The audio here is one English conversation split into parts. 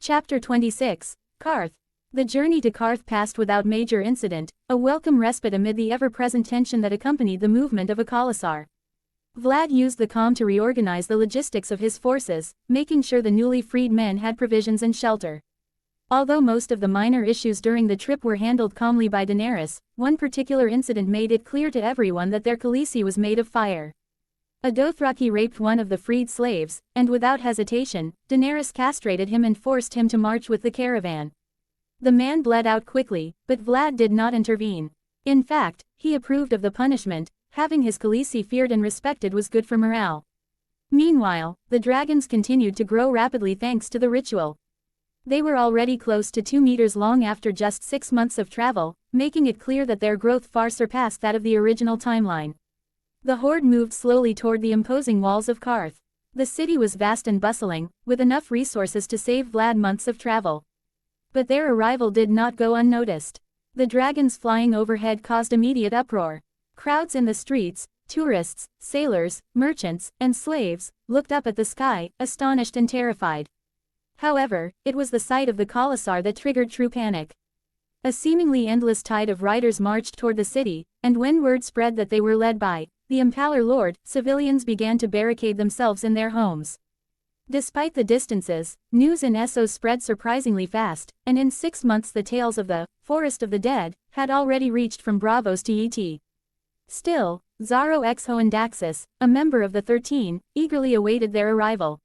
Chapter 26, Karth. The journey to Karth passed without major incident, a welcome respite amid the ever-present tension that accompanied the movement of a Khalasar. Vlad used the calm to reorganize the logistics of his forces, making sure the newly freed men had provisions and shelter. Although most of the minor issues during the trip were handled calmly by Daenerys, one particular incident made it clear to everyone that their Khaleesi was made of fire. A Dothraki raped one of the freed slaves, and without hesitation, Daenerys castrated him and forced him to march with the caravan. The man bled out quickly, but Vlad did not intervene. In fact, he approved of the punishment. Having his Khaleesi feared and respected was good for morale. Meanwhile, the dragons continued to grow rapidly thanks to the ritual. They were already close to 2 meters long after just 6 months of travel, making it clear that their growth far surpassed that of the original timeline. The horde moved slowly toward the imposing walls of Karth. The city was vast and bustling, with enough resources to save Vlad months of travel. But their arrival did not go unnoticed. The dragons flying overhead caused immediate uproar. Crowds in the streets, tourists, sailors, merchants, and slaves, looked up at the sky, astonished and terrified. However, it was the sight of the Khalasar that triggered true panic. A seemingly endless tide of riders marched toward the city, and when word spread that they were led by the Impaler Lord, civilians began to barricade themselves in their homes. Despite the distances, news in Essos spread surprisingly fast, and in 6 months the tales of the Forest of the Dead had already reached from Bravos to Et. Still, Zaro X Hohendaxis, a member of the 13, eagerly awaited their arrival.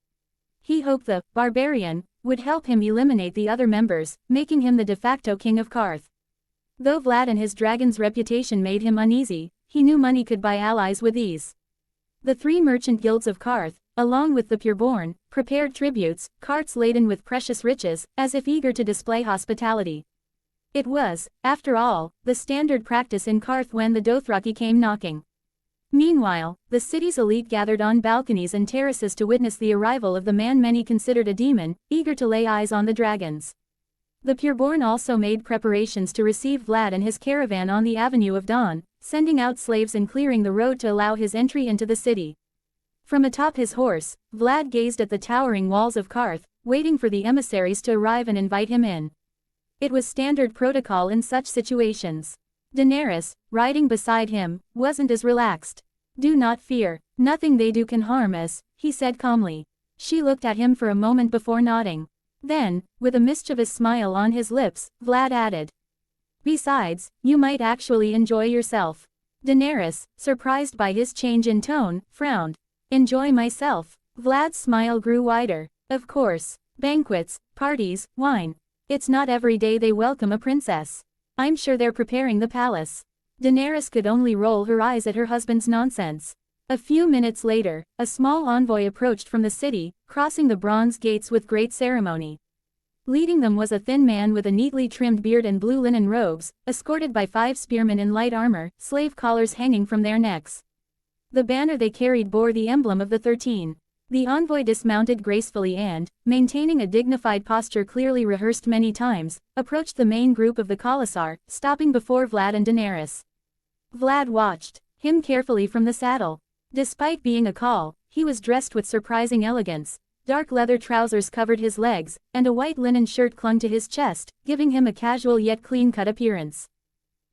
He hoped the barbarian would help him eliminate the other members, making him the de facto king of Karth. Though Vlad and his dragon's reputation made him uneasy, he knew money could buy allies with ease. The 3 merchant guilds of Karth, along with the pureborn, prepared tributes, carts laden with precious riches, as if eager to display hospitality. It was, after all, the standard practice in Karth when the Dothraki came knocking. Meanwhile, the city's elite gathered on balconies and terraces to witness the arrival of the man many considered a demon, eager to lay eyes on the dragons. The pureborn also made preparations to receive Vlad and his caravan on the Avenue of Dawn, sending out slaves and clearing the road to allow his entry into the city. From atop his horse, Vlad gazed at the towering walls of Karth, waiting for the emissaries to arrive and invite him in. It was standard protocol in such situations. Daenerys, riding beside him, wasn't as relaxed. "Do not fear, nothing they do can harm us," he said calmly. She looked at him for a moment before nodding. Then, with a mischievous smile on his lips, Vlad added, "Besides, you might actually enjoy yourself." Daenerys, surprised by his change in tone, frowned. "Enjoy myself?" Vlad's smile grew wider. "Of course. Banquets, parties, wine. It's not every day they welcome a princess. I'm sure they're preparing the palace." Daenerys could only roll her eyes at her husband's nonsense. A few minutes later, a small envoy approached from the city, crossing the bronze gates with great ceremony. Leading them was a thin man with a neatly trimmed beard and blue linen robes, escorted by 5 spearmen in light armor, slave collars hanging from their necks. The banner they carried bore the emblem of the 13. The envoy dismounted gracefully and, maintaining a dignified posture clearly rehearsed many times, approached the main group of the Khalasar, stopping before Vlad and Daenerys. Vlad watched him carefully from the saddle. Despite being a Khal, he was dressed with surprising elegance. Dark leather trousers covered his legs, and a white linen shirt clung to his chest, giving him a casual yet clean-cut appearance.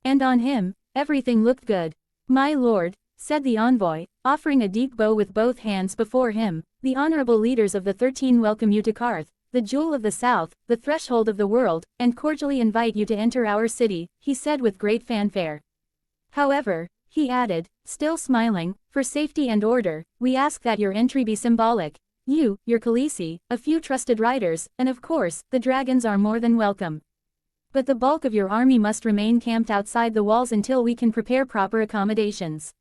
And on him, everything looked good. "My lord," said the envoy, offering a deep bow with both hands before him, "the honorable leaders of the 13 welcome you to Karth, the jewel of the south, the threshold of the world, and cordially invite you to enter our city," he said with great fanfare. "However," he added, still smiling, "for safety and order, we ask that your entry be symbolic. You, your Khaleesi, a few trusted riders, and of course, the dragons are more than welcome. But the bulk of your army must remain camped outside the walls until we can prepare proper accommodations."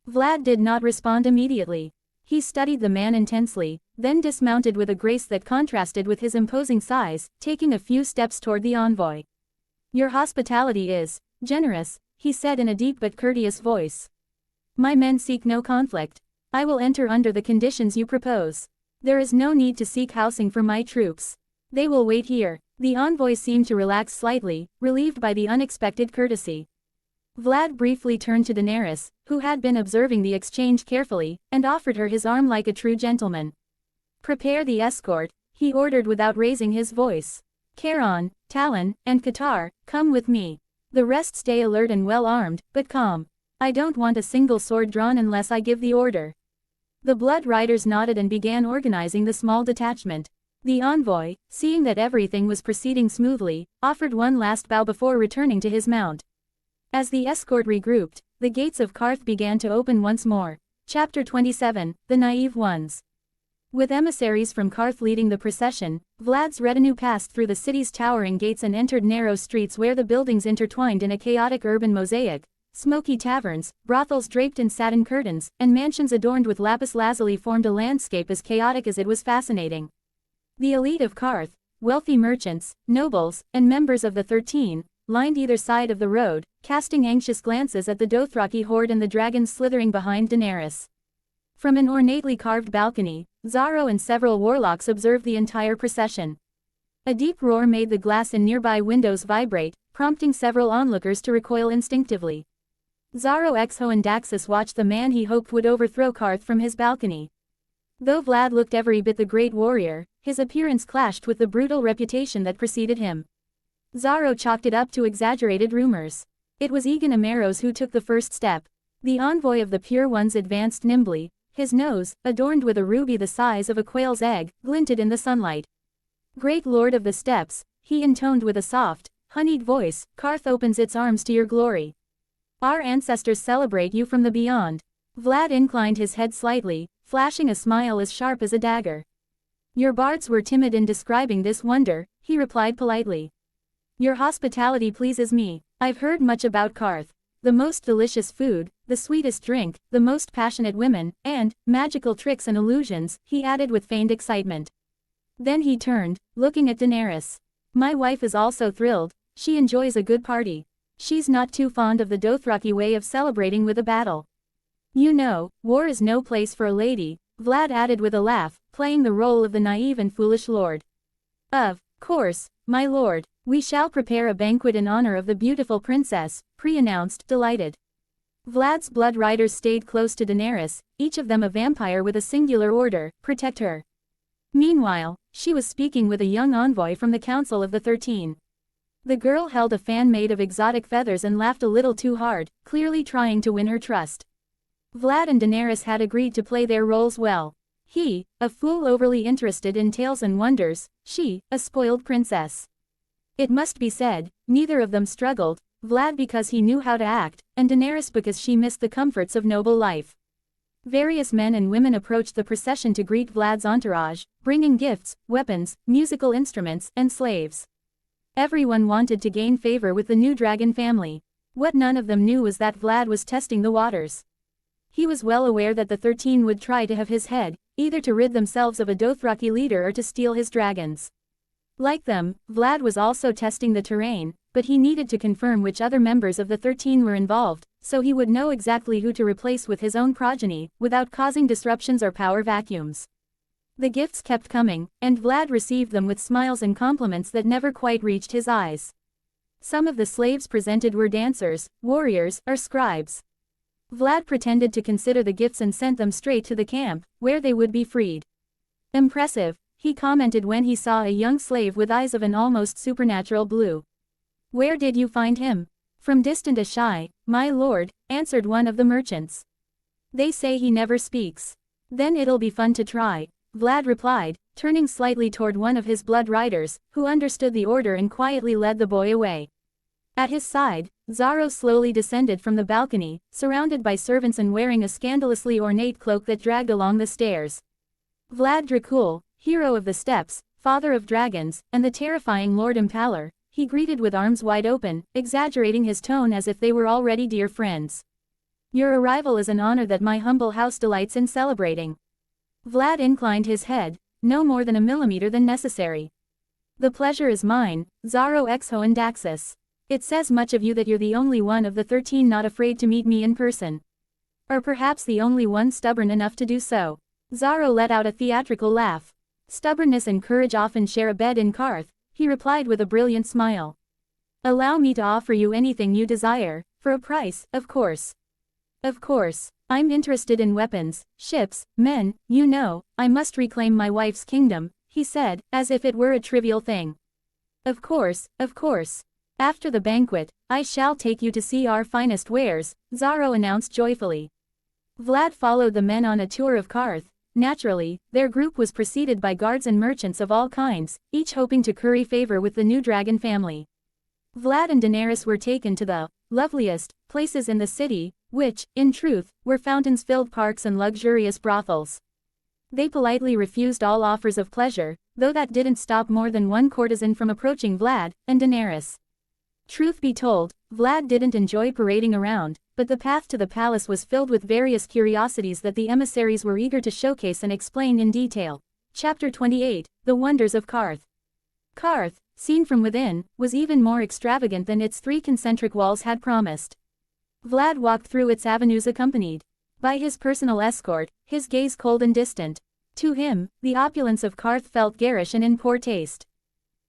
Vlad did not respond immediately. He studied the man intensely, then dismounted with a grace that contrasted with his imposing size, taking a few steps toward the envoy. "Your hospitality is generous," he said in a deep but courteous voice. "My men seek no conflict. I will enter under the conditions you propose. There is no need to seek housing for my troops. They will wait here." The envoy seemed to relax slightly, relieved by the unexpected courtesy. Vlad briefly turned to Daenerys, who had been observing the exchange carefully, and offered her his arm like a true gentleman. "Prepare the escort," he ordered without raising his voice. Charon, Talon, and Qatar, come with me. The rest stay alert and well armed, but calm. I don't want a single sword drawn unless I give the order. The Blood Riders nodded and began organizing the small detachment. The envoy, seeing that everything was proceeding smoothly, offered one last bow before returning to his mount. As the escort regrouped, the gates of Karth began to open once more. Chapter 27, The Naive Ones. With emissaries from Karth leading the procession, Vlad's retinue passed through the city's towering gates and entered narrow streets where the buildings intertwined in a chaotic urban mosaic. Smoky taverns, brothels draped in satin curtains, and mansions adorned with lapis lazuli formed a landscape as chaotic as it was fascinating. The elite of Karth, wealthy merchants, nobles, and members of the 13, lined either side of the road, casting anxious glances at the Dothraki horde and the dragons slithering behind Daenerys. From an ornately carved balcony, Xaro and several warlocks observed the entire procession. A deep roar made the glass in nearby windows vibrate, prompting several onlookers to recoil instinctively. Xaro Exho and Daxus watched the man he hoped would overthrow Karth from his balcony. Though Vlad looked every bit the great warrior, his appearance clashed with the brutal reputation that preceded him. Xaro chalked it up to exaggerated rumors. It was Egan Ameros who took the first step. The envoy of the Pure Ones advanced nimbly. His nose, adorned with a ruby the size of a quail's egg, glinted in the sunlight. Great Lord of the Steppes, he intoned with a soft, honeyed voice, Karth opens its arms to your glory. Our ancestors celebrate you from the beyond. Vlad inclined his head slightly, flashing a smile as sharp as a dagger. Your bards were timid in describing this wonder, he replied politely. Your hospitality pleases me. I've heard much about Karth. The most delicious food, the sweetest drink, the most passionate women, and magical tricks and illusions, he added with feigned excitement. Then he turned, looking at Daenerys. My wife is also thrilled. She enjoys a good party. She's not too fond of the Dothraki way of celebrating with a battle. You know, war is no place for a lady, Vlad added with a laugh, playing the role of the naive and foolish lord. Of course, my lord, we shall prepare a banquet in honor of the beautiful princess, pre-announced, delighted. Vlad's blood riders stayed close to Daenerys, each of them a vampire with a singular order, protect her. Meanwhile, she was speaking with a young envoy from the Council of the 13. The girl held a fan made of exotic feathers and laughed a little too hard, clearly trying to win her trust. Vlad and Daenerys had agreed to play their roles well. He, a fool overly interested in tales and wonders, she, a spoiled princess. It must be said, neither of them struggled, Vlad because he knew how to act, and Daenerys because she missed the comforts of noble life. Various men and women approached the procession to greet Vlad's entourage, bringing gifts, weapons, musical instruments, and slaves. Everyone wanted to gain favor with the new dragon family. What none of them knew was that Vlad was testing the waters. He was well aware that the 13 would try to have his head, either to rid themselves of a Dothraki leader or to steal his dragons. Like them, Vlad was also testing the terrain, but he needed to confirm which other members of the 13 were involved, so he would know exactly who to replace with his own progeny, without causing disruptions or power vacuums. The gifts kept coming, and Vlad received them with smiles and compliments that never quite reached his eyes. Some of the slaves presented were dancers, warriors, or scribes. Vlad pretended to consider the gifts and sent them straight to the camp, where they would be freed. Impressive, he commented when he saw a young slave with eyes of an almost supernatural blue. Where did you find him? From distant Ashai, my lord, answered one of the merchants. They say he never speaks. Then it'll be fun to try, Vlad replied, turning slightly toward one of his blood riders, who understood the order and quietly led the boy away. At his side, Xaro slowly descended from the balcony, surrounded by servants and wearing a scandalously ornate cloak that dragged along the stairs. Vlad Dracul, hero of the steppes, father of dragons, and the terrifying Lord Impaler, he greeted with arms wide open, exaggerating his tone as if they were already dear friends. Your arrival is an honor that my humble house delights in celebrating. Vlad inclined his head, no more than a millimeter than necessary. The pleasure is mine, Xaro Exho and Daxus. It says much of you that you're the only one of the 13 not afraid to meet me in person. Or perhaps the only one stubborn enough to do so. Xaro let out a theatrical laugh. Stubbornness and courage often share a bed in Karth, he replied with a brilliant smile. Allow me to offer you anything you desire, for a price, of course. Of course, I'm interested in weapons, ships, men, you know, I must reclaim my wife's kingdom, he said, as if it were a trivial thing. Of course, of course. After the banquet, I shall take you to see our finest wares, Zaro announced joyfully. Vlad followed the men on a tour of Karth. Naturally, their group was preceded by guards and merchants of all kinds, each hoping to curry favor with the new dragon family. Vlad and Daenerys were taken to the loveliest places in the city, which, in truth, were fountains-filled parks and luxurious brothels. They politely refused all offers of pleasure, though that didn't stop more than one courtesan from approaching Vlad and Daenerys. Truth be told, Vlad didn't enjoy parading around, but the path to the palace was filled with various curiosities that the emissaries were eager to showcase and explain in detail. Chapter 28, The Wonders of Karth. Karth, seen from within, was even more extravagant than its 3 concentric walls had promised. Vlad walked through its avenues accompanied by his personal escort, his gaze cold and distant. To him, the opulence of Karth felt garish and in poor taste.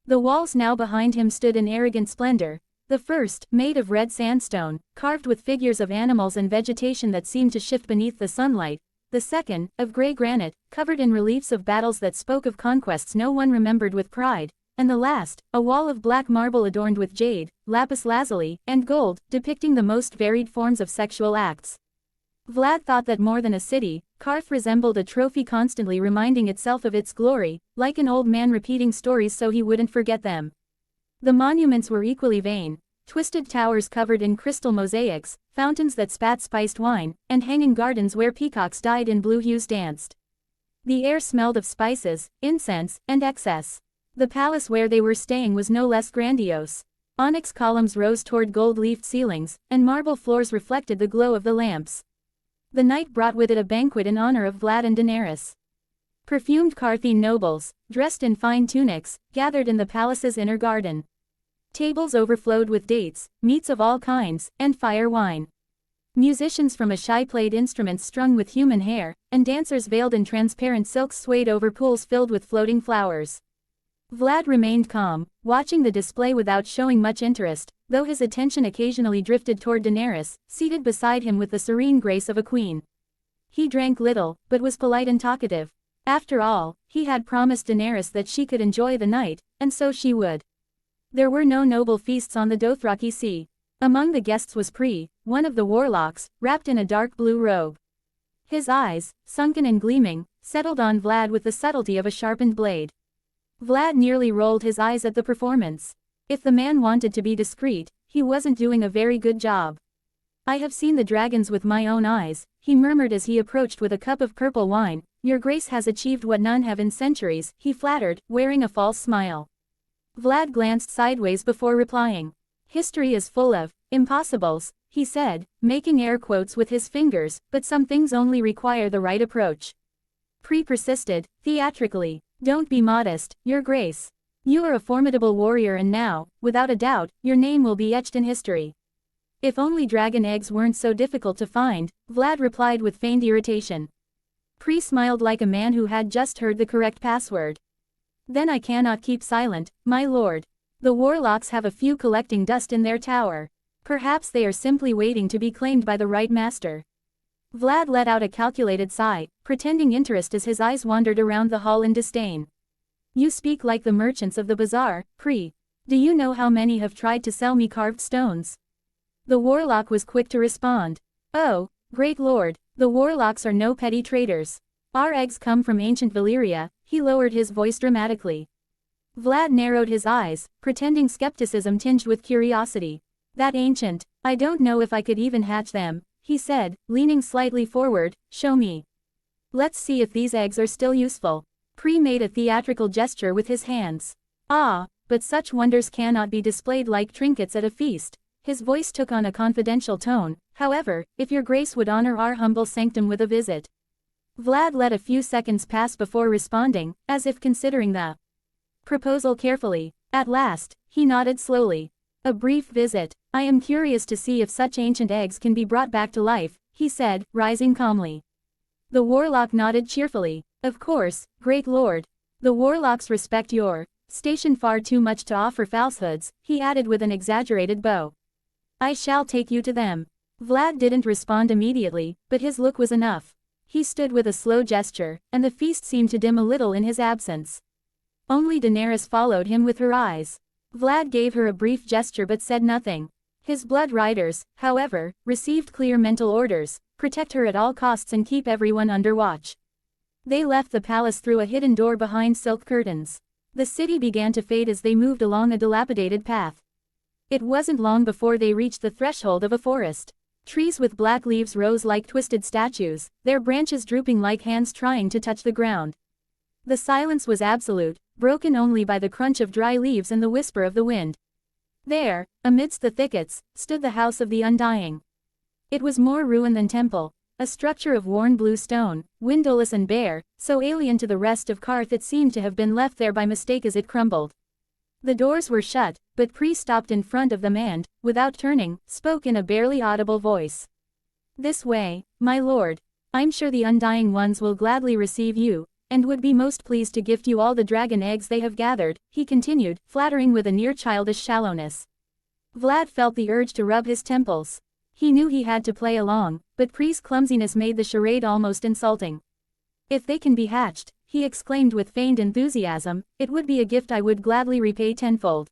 The walls now behind him stood in arrogant splendor. The first, made of red sandstone, carved with figures of animals and vegetation that seemed to shift beneath the sunlight. The second, of gray granite, covered in reliefs of battles that spoke of conquests no one remembered with pride. And the last, a wall of black marble adorned with jade, lapis lazuli, and gold, depicting the most varied forms of sexual acts. Vlad thought that more than a city, Karth resembled a trophy constantly reminding itself of its glory, like an old man repeating stories so he wouldn't forget them. The monuments were equally vain, twisted towers covered in crystal mosaics, fountains that spat spiced wine, and hanging gardens where peacocks dyed in blue hues danced. The air smelled of spices, incense, and excess. The palace where they were staying was no less grandiose. Onyx columns rose toward gold-leafed ceilings, and marble floors reflected the glow of the lamps. The night brought with it a banquet in honor of Vlad and Daenerys. Perfumed Karthine nobles, dressed in fine tunics, gathered in the palace's inner garden. Tables overflowed with dates, meats of all kinds, and fire wine. Musicians from Ashai played instruments strung with human hair, and dancers veiled in transparent silks swayed over pools filled with floating flowers. Vlad remained calm, watching the display without showing much interest, though his attention occasionally drifted toward Daenerys, seated beside him with the serene grace of a queen. He drank little, but was polite and talkative. After all, he had promised Daenerys that she could enjoy the night, and so she would. There were no noble feasts on the Dothraki Sea. Among the guests was Pri, one of the warlocks, wrapped in a dark blue robe. His eyes, sunken and gleaming, settled on Vlad with the subtlety of a sharpened blade. Vlad nearly rolled his eyes at the performance. If the man wanted to be discreet, he wasn't doing a very good job. I have seen the dragons with my own eyes, he murmured as he approached with a cup of purple wine. Your grace has achieved what none have in centuries, he flattered, wearing a false smile. Vlad glanced sideways before replying. History is full of impossibles, he said, making air quotes with his fingers, but some things only require the right approach. Pri persisted, theatrically. Don't be modest, your grace. You are a formidable warrior and now, without a doubt, your name will be etched in history. If only dragon eggs weren't so difficult to find, Vlad replied with feigned irritation. Pri smiled like a man who had just heard the correct password. Then I cannot keep silent, my lord. The warlocks have a few collecting dust in their tower. Perhaps they are simply waiting to be claimed by the right master. Vlad let out a calculated sigh, pretending interest as his eyes wandered around the hall in disdain. You speak like the merchants of the bazaar, Pri. Do you know how many have tried to sell me carved stones? The warlock was quick to respond. Oh, great lord, the warlocks are no petty traders. Our eggs come from ancient Valyria, he lowered his voice dramatically. Vlad narrowed his eyes, pretending skepticism tinged with curiosity. That ancient, I don't know if I could even hatch them, he said, leaning slightly forward. Show me. Let's see if these eggs are still useful. Pri made a theatrical gesture with his hands. Ah, but such wonders cannot be displayed like trinkets at a feast. His voice took on a confidential tone. However, if your grace would honor our humble sanctum with a visit. Vlad let a few seconds pass before responding, as if considering the proposal carefully. At last, he nodded slowly. A brief visit. I am curious to see if such ancient eggs can be brought back to life, he said, rising calmly. The warlock nodded cheerfully. Of course, great lord. The warlocks respect your station far too much to offer falsehoods, he added with an exaggerated bow. I shall take you to them. Vlad didn't respond immediately, but his look was enough. He stood with a slow gesture, and the feast seemed to dim a little in his absence. Only Daenerys followed him with her eyes. Vlad gave her a brief gesture but said nothing. His blood riders, however, received clear mental orders: protect her at all costs and keep everyone under watch. They left the palace through a hidden door behind silk curtains. The city began to fade as they moved along a dilapidated path. It wasn't long before they reached the threshold of a forest. Trees with black leaves rose like twisted statues, their branches drooping like hands trying to touch the ground. The silence was absolute, broken only by the crunch of dry leaves and the whisper of the wind. There, amidst the thickets, stood the house of the Undying. It was more ruin than temple, a structure of worn blue stone, windowless and bare, so alien to the rest of Karth it seemed to have been left there by mistake as it crumbled. The doors were shut, but Pri stopped in front of them and, without turning, spoke in a barely audible voice. "This way, my lord. I'm sure the Undying Ones will gladly receive you, and would be most pleased to gift you all the dragon eggs they have gathered," he continued, flattering with a near-childish shallowness. Vlad felt the urge to rub his temples. He knew he had to play along, but Pri's clumsiness made the charade almost insulting. "If they can be hatched," he exclaimed with feigned enthusiasm, "it would be a gift I would gladly repay tenfold."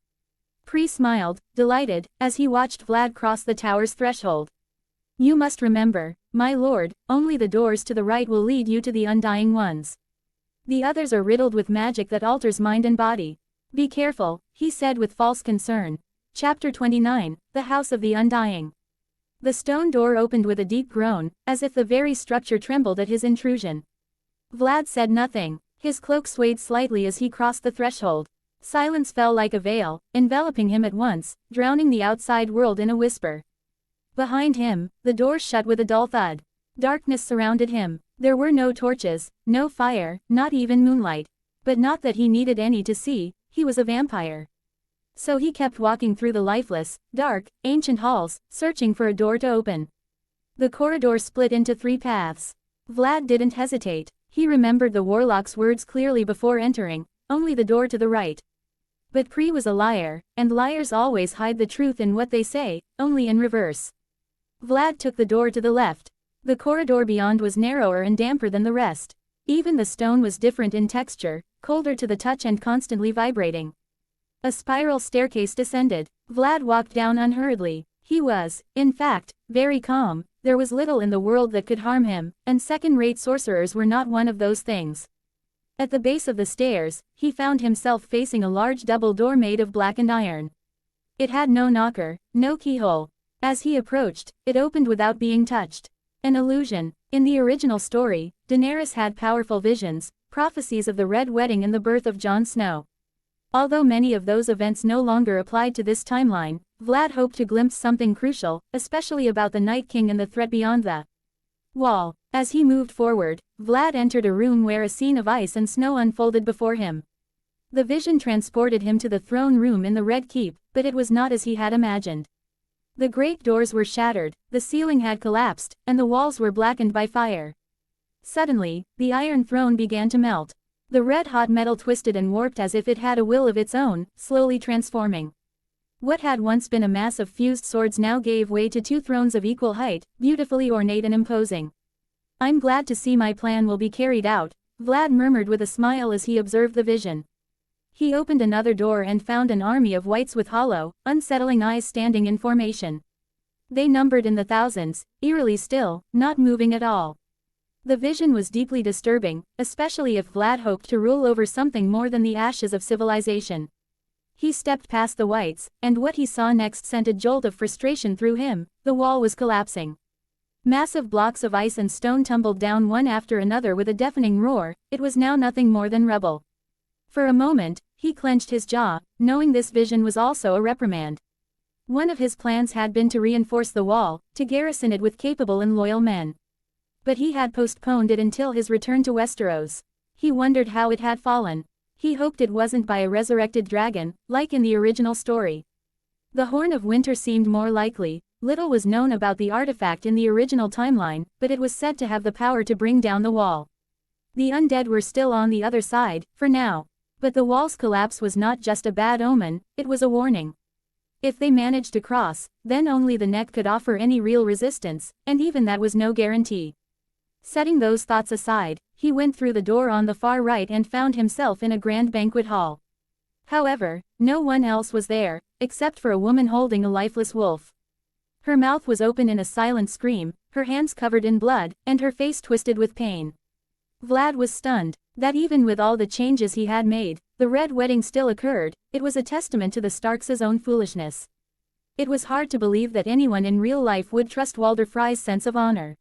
Pri smiled, delighted, as he watched Vlad cross the tower's threshold. "You must remember, my lord, only the doors to the right will lead you to the Undying Ones. The others are riddled with magic that alters mind and body. Be careful," he said with false concern. Chapter 29, The House of the Undying. The stone door opened with a deep groan, as if the very structure trembled at his intrusion. Vlad said nothing. His cloak swayed slightly as he crossed the threshold. Silence fell like a veil, enveloping him at once, drowning the outside world in a whisper. Behind him, the door shut with a dull thud. Darkness surrounded him. There were no torches, no fire, not even moonlight. But not that he needed any to see, he was a vampire. So he kept walking through the lifeless, dark, ancient halls, searching for a door to open. The corridor split into 3 paths. Vlad didn't hesitate. He remembered the warlock's words clearly before entering: only the door to the right. But Pri was a liar, and liars always hide the truth in what they say, only in reverse. Vlad took the door to the left. The corridor beyond was narrower and damper than the rest. Even the stone was different in texture, colder to the touch and constantly vibrating. A spiral staircase descended. Vlad walked down unhurriedly. He was, in fact, very calm. There was little in the world that could harm him, and second-rate sorcerers were not one of those things. At the base of the stairs, he found himself facing a large double door made of blackened iron. It had no knocker, no keyhole. As he approached, it opened without being touched. An illusion. In the original story, Daenerys had powerful visions, prophecies of the Red Wedding and the birth of Jon Snow. Although many of those events no longer applied to this timeline, Vlad hoped to glimpse something crucial, especially about the Night King and the threat beyond the wall. As he moved forward, Vlad entered a room where a scene of ice and snow unfolded before him. The vision transported him to the throne room in the Red Keep, but it was not as he had imagined. The great doors were shattered, the ceiling had collapsed, and the walls were blackened by fire. Suddenly, the Iron Throne began to melt. The red-hot metal twisted and warped as if it had a will of its own, slowly transforming. What had once been a mass of fused swords now gave way to 2 thrones of equal height, beautifully ornate and imposing. "I'm glad to see my plan will be carried out," Vlad murmured with a smile as he observed the vision. He opened another door and found an army of wights with hollow, unsettling eyes standing in formation. They numbered in the thousands, eerily still, not moving at all. The vision was deeply disturbing, especially if Vlad hoped to rule over something more than the ashes of civilization. He stepped past the wights, and what he saw next sent a jolt of frustration through him. The wall was collapsing. Massive blocks of ice and stone tumbled down one after another with a deafening roar. It was now nothing more than rubble. For a moment, he clenched his jaw, knowing this vision was also a reprimand. One of his plans had been to reinforce the wall, to garrison it with capable and loyal men. But he had postponed it until his return to Westeros. He wondered how it had fallen. He hoped it wasn't by a resurrected dragon, like in the original story. The Horn of Winter seemed more likely. Little was known about the artifact in the original timeline, but it was said to have the power to bring down the wall. The undead were still on the other side, for now. But the wall's collapse was not just a bad omen, it was a warning. If they managed to cross, then only the neck could offer any real resistance, and even that was no guarantee. Setting those thoughts aside, he went through the door on the far right and found himself in a grand banquet hall. However, no one else was there, except for a woman holding a lifeless wolf. Her mouth was open in a silent scream, her hands covered in blood, and her face twisted with pain. Vlad was stunned. That even with all the changes he had made, the Red Wedding still occurred. It was a testament to the Starks' own foolishness. It was hard to believe that anyone in real life would trust Walder Frey's sense of honor.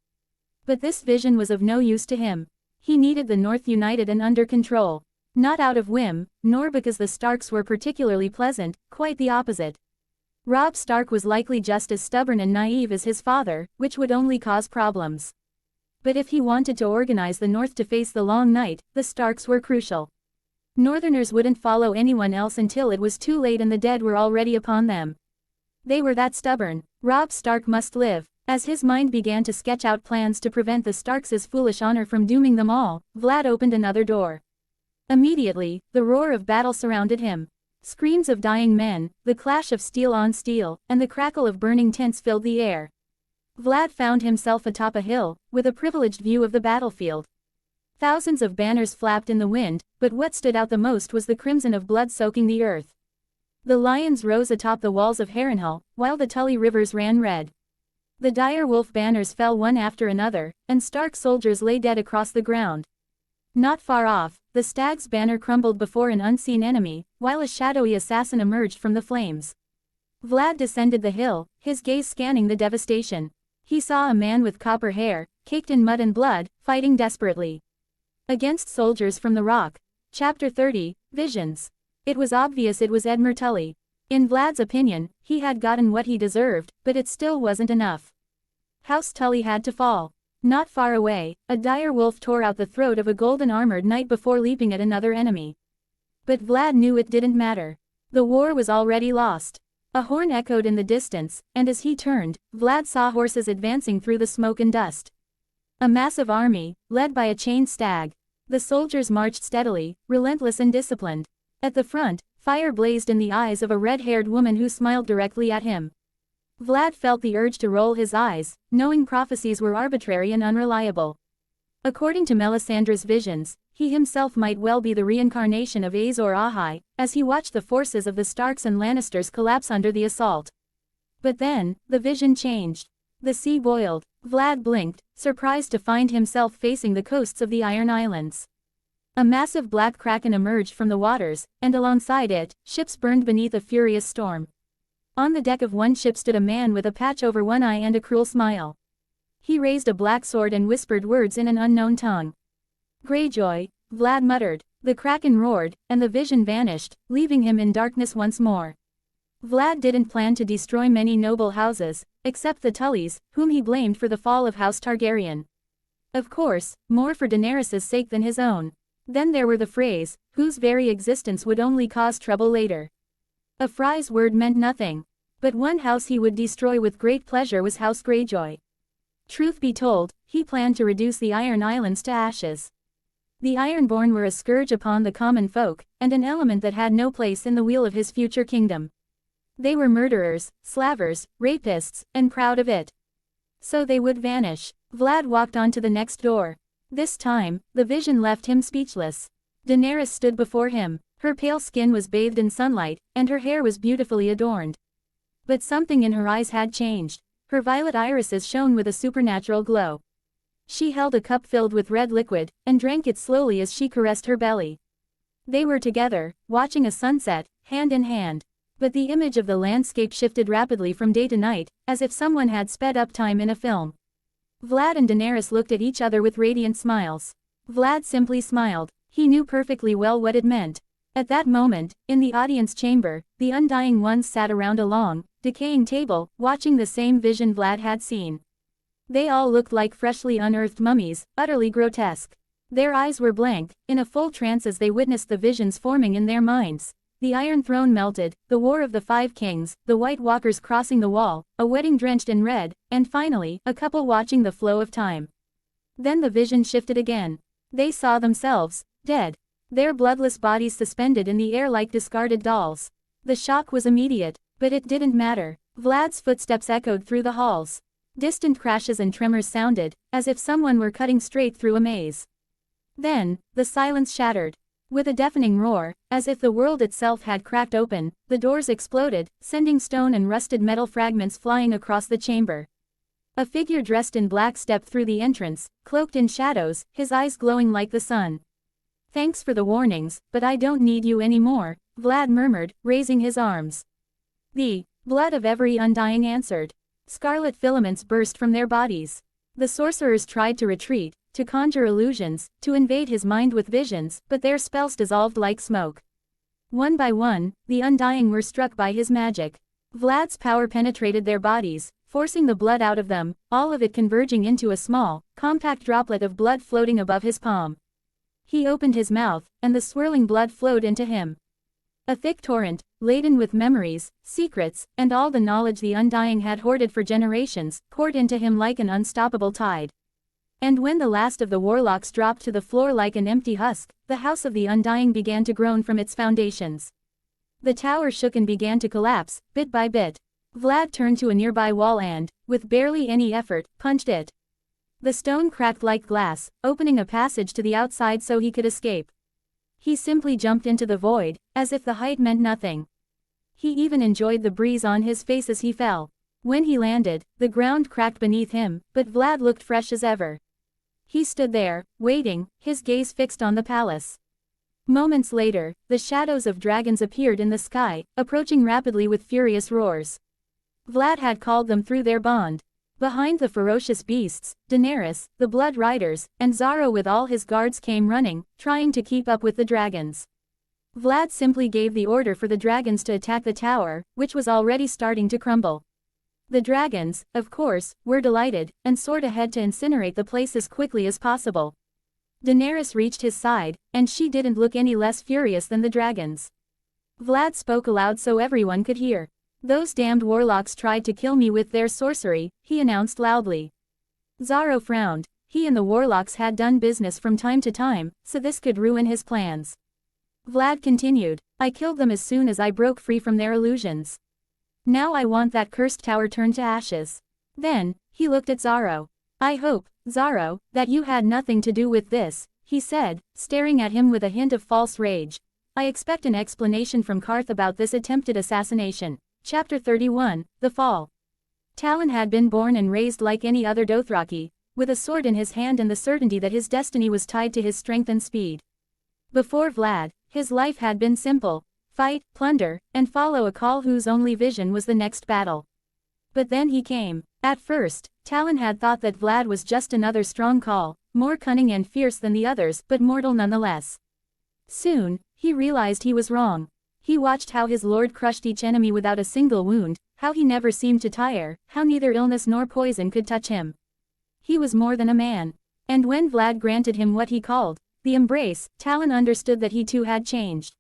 But this vision was of no use to him. He needed the North united and under control. Not out of whim, nor because the Starks were particularly pleasant, quite the opposite. Robb Stark was likely just as stubborn and naive as his father, which would only cause problems. But if he wanted to organize the North to face the long night, the Starks were crucial. Northerners wouldn't follow anyone else until it was too late and the dead were already upon them. They were that stubborn. Robb Stark must live. As his mind began to sketch out plans to prevent the Starks' foolish honor from dooming them all, Vlad opened another door. Immediately, the roar of battle surrounded him. Screams of dying men, the clash of steel on steel, and the crackle of burning tents filled the air. Vlad found himself atop a hill, with a privileged view of the battlefield. Thousands of banners flapped in the wind, but what stood out the most was the crimson of blood soaking the earth. The lions rose atop the walls of Harrenhal, while the Tully rivers ran red. The dire wolf banners fell one after another, and Stark soldiers lay dead across the ground. Not far off, the stag's banner crumbled before an unseen enemy, while a shadowy assassin emerged from the flames. Vlad descended the hill, his gaze scanning the devastation. He saw a man with copper hair, caked in mud and blood, fighting desperately against soldiers from the Rock. Chapter 30, Visions. It was obvious it was Edmure Tully. In Vlad's opinion, he had gotten what he deserved, but it still wasn't enough. House Tully had to fall. Not far away, a dire wolf tore out the throat of a golden-armored knight before leaping at another enemy. But Vlad knew it didn't matter. The war was already lost. A horn echoed in the distance, and as he turned, Vlad saw horses advancing through the smoke and dust. A massive army, led by a chained stag. The soldiers marched steadily, relentless and disciplined. At the front, fire blazed in the eyes of a red-haired woman who smiled directly at him. Vlad felt the urge to roll his eyes, knowing prophecies were arbitrary and unreliable. According to Melisandre's visions, he himself might well be the reincarnation of Azor Ahai, as he watched the forces of the Starks and Lannisters collapse under the assault. But then, the vision changed. The sea boiled. Vlad blinked, surprised to find himself facing the coasts of the Iron Islands. A massive black kraken emerged from the waters, and alongside it, ships burned beneath a furious storm. On the deck of one ship stood a man with a patch over one eye and a cruel smile. He raised a black sword and whispered words in an unknown tongue. Greyjoy, Vlad muttered. The kraken roared, and the vision vanished, leaving him in darkness once more. Vlad didn't plan to destroy many noble houses, except the Tullys, whom he blamed for the fall of House Targaryen. Of course, more for Daenerys' sake than his own. Then there were the Freys, whose very existence would only cause trouble later. A Frey's word meant nothing. But one house he would destroy with great pleasure was House Greyjoy. Truth be told, he planned to reduce the Iron Islands to ashes. The Ironborn were a scourge upon the common folk, and an element that had no place in the wheel of his future kingdom. They were murderers, slavers, rapists, and proud of it. So they would vanish. Vlad walked on to the next door. This time, the vision left him speechless. Daenerys stood before him. Her pale skin was bathed in sunlight, and her hair was beautifully adorned. But something in her eyes had changed. Her violet irises shone with a supernatural glow. She held a cup filled with red liquid, and drank it slowly as she caressed her belly. They were together, watching a sunset, hand in hand. But the image of the landscape shifted rapidly from day to night, as if someone had sped up time in a film. Vlad and Daenerys looked at each other with radiant smiles. Vlad simply smiled. He knew perfectly well what it meant. At that moment, in the audience chamber, the Undying Ones sat around a long, decaying table, watching the same vision Vlad had seen. They all looked like freshly unearthed mummies, utterly grotesque. Their eyes were blank, in a full trance as they witnessed the visions forming in their minds. The Iron Throne melted, the War of the Five Kings, the White Walkers crossing the wall, a wedding drenched in red, and finally, a couple watching the flow of time. Then the vision shifted again. They saw themselves, dead. Their bloodless bodies suspended in the air like discarded dolls. The shock was immediate, but it didn't matter. Vlad's footsteps echoed through the halls. Distant crashes and tremors sounded, as if someone were cutting straight through a maze. Then, the silence shattered. With a deafening roar, as if the world itself had cracked open, the doors exploded, sending stone and rusted metal fragments flying across the chamber. A figure dressed in black stepped through the entrance, cloaked in shadows, his eyes glowing like the sun. "Thanks for the warnings, but I don't need you anymore," Vlad murmured, raising his arms. The blood of every Undying answered. Scarlet filaments burst from their bodies. The sorcerers tried to retreat, to conjure illusions, to invade his mind with visions, but their spells dissolved like smoke. One by one, the Undying were struck by his magic. Vlad's power penetrated their bodies, forcing the blood out of them, all of it converging into a small, compact droplet of blood floating above his palm. He opened his mouth, and the swirling blood flowed into him. A thick torrent, laden with memories, secrets, and all the knowledge the Undying had hoarded for generations, poured into him like an unstoppable tide. And when the last of the warlocks dropped to the floor like an empty husk, the house of the Undying began to groan from its foundations. The tower shook and began to collapse, bit by bit. Vlad turned to a nearby wall and, with barely any effort, punched it. The stone cracked like glass, opening a passage to the outside so he could escape. He simply jumped into the void, as if the height meant nothing. He even enjoyed the breeze on his face as he fell. When he landed, the ground cracked beneath him, but Vlad looked fresh as ever. He stood there, waiting, his gaze fixed on the palace. Moments later, the shadows of dragons appeared in the sky, approaching rapidly with furious roars. Vlad had called them through their bond. Behind the ferocious beasts, Daenerys, the Blood Riders, and Xaro with all his guards came running, trying to keep up with the dragons. Vlad simply gave the order for the dragons to attack the tower, which was already starting to crumble. The dragons, of course, were delighted, and soared ahead to incinerate the place as quickly as possible. Daenerys reached his side, and she didn't look any less furious than the dragons. Vlad spoke aloud so everyone could hear. "Those damned warlocks tried to kill me with their sorcery," he announced loudly. Xaro frowned. He and the warlocks had done business from time to time, so this could ruin his plans. Vlad continued, "I killed them as soon as I broke free from their illusions. Now I want that cursed tower turned to ashes." Then, he looked at Xaro. "I hope, Xaro, that you had nothing to do with this," he said, staring at him with a hint of false rage. "I expect an explanation from Karth about this attempted assassination." Chapter 31, The Fall. Talon had been born and raised like any other Dothraki, with a sword in his hand and the certainty that his destiny was tied to his strength and speed. Before Vlad, his life had been simple: fight, plunder, and follow a call whose only vision was the next battle. But then he came. At first, Talon had thought that Vlad was just another strong call, more cunning and fierce than the others, but mortal nonetheless. Soon, he realized he was wrong. He watched how his lord crushed each enemy without a single wound, how he never seemed to tire, how neither illness nor poison could touch him. He was more than a man. And when Vlad granted him what he called the embrace, Talon understood that he too had changed.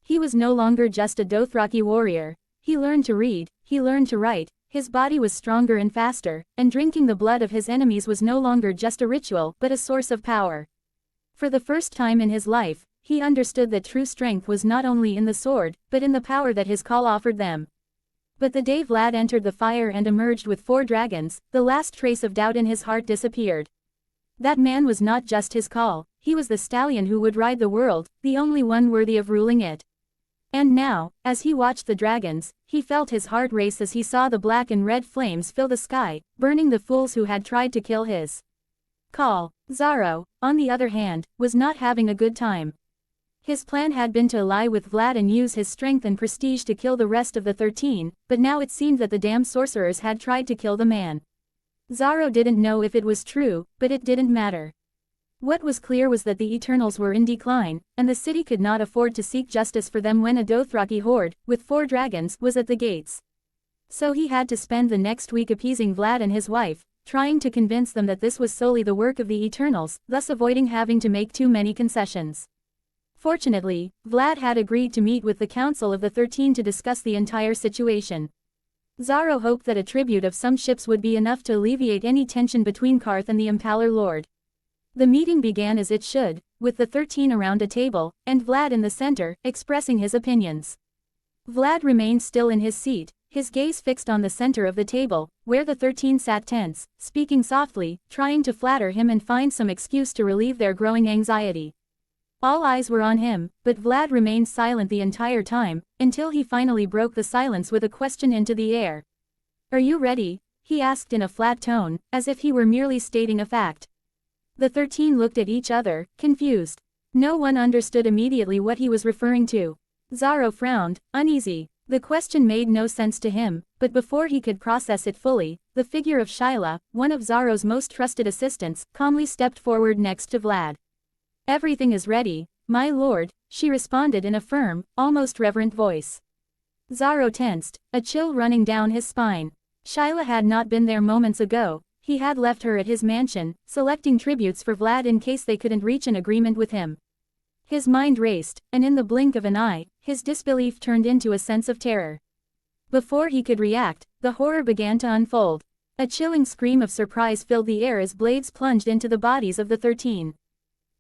He was no longer just a Dothraki warrior. He learned to read, he learned to write, his body was stronger and faster, and drinking the blood of his enemies was no longer just a ritual but a source of power. For the first time in his life, he understood that true strength was not only in the sword, but in the power that his call offered them. But the day Vlad entered the fire and emerged with 4 dragons, the last trace of doubt in his heart disappeared. That man was not just his call, he was the stallion who would ride the world, the only one worthy of ruling it. And now, as he watched the dragons, he felt his heart race as he saw the black and red flames fill the sky, burning the fools who had tried to kill his call. Xaro, on the other hand, was not having a good time. His plan had been to ally with Vlad and use his strength and prestige to kill the rest of the 13, but now it seemed that the damned sorcerers had tried to kill the man. Xaro didn't know if it was true, but it didn't matter. What was clear was that the Eternals were in decline, and the city could not afford to seek justice for them when a Dothraki horde, with 4 dragons, was at the gates. So he had to spend the next week appeasing Vlad and his wife, trying to convince them that this was solely the work of the Eternals, thus avoiding having to make too many concessions. Fortunately, Vlad had agreed to meet with the Council of the 13 to discuss the entire situation. Xaro hoped that a tribute of some ships would be enough to alleviate any tension between Karth and the Impaler Lord. The meeting began as it should, with the 13 around a table, and Vlad in the center, expressing his opinions. Vlad remained still in his seat, his gaze fixed on the center of the table, where the 13 sat tense, speaking softly, trying to flatter him and find some excuse to relieve their growing anxiety. All eyes were on him, but Vlad remained silent the entire time, until he finally broke the silence with a question into the air. "Are you ready?" he asked in a flat tone, as if he were merely stating a fact. The 13 looked at each other, confused. No one understood immediately what he was referring to. Xaro frowned, uneasy. The question made no sense to him, but before he could process it fully, the figure of Shyla, one of Xaro's most trusted assistants, calmly stepped forward next to Vlad. "Everything is ready, my lord," she responded in a firm, almost reverent voice. Xaro tensed, a chill running down his spine. Shyla had not been there moments ago. He had left her at his mansion, selecting tributes for Vlad in case they couldn't reach an agreement with him. His mind raced, and in the blink of an eye, his disbelief turned into a sense of terror. Before he could react, the horror began to unfold. A chilling scream of surprise filled the air as blades plunged into the bodies of the 13.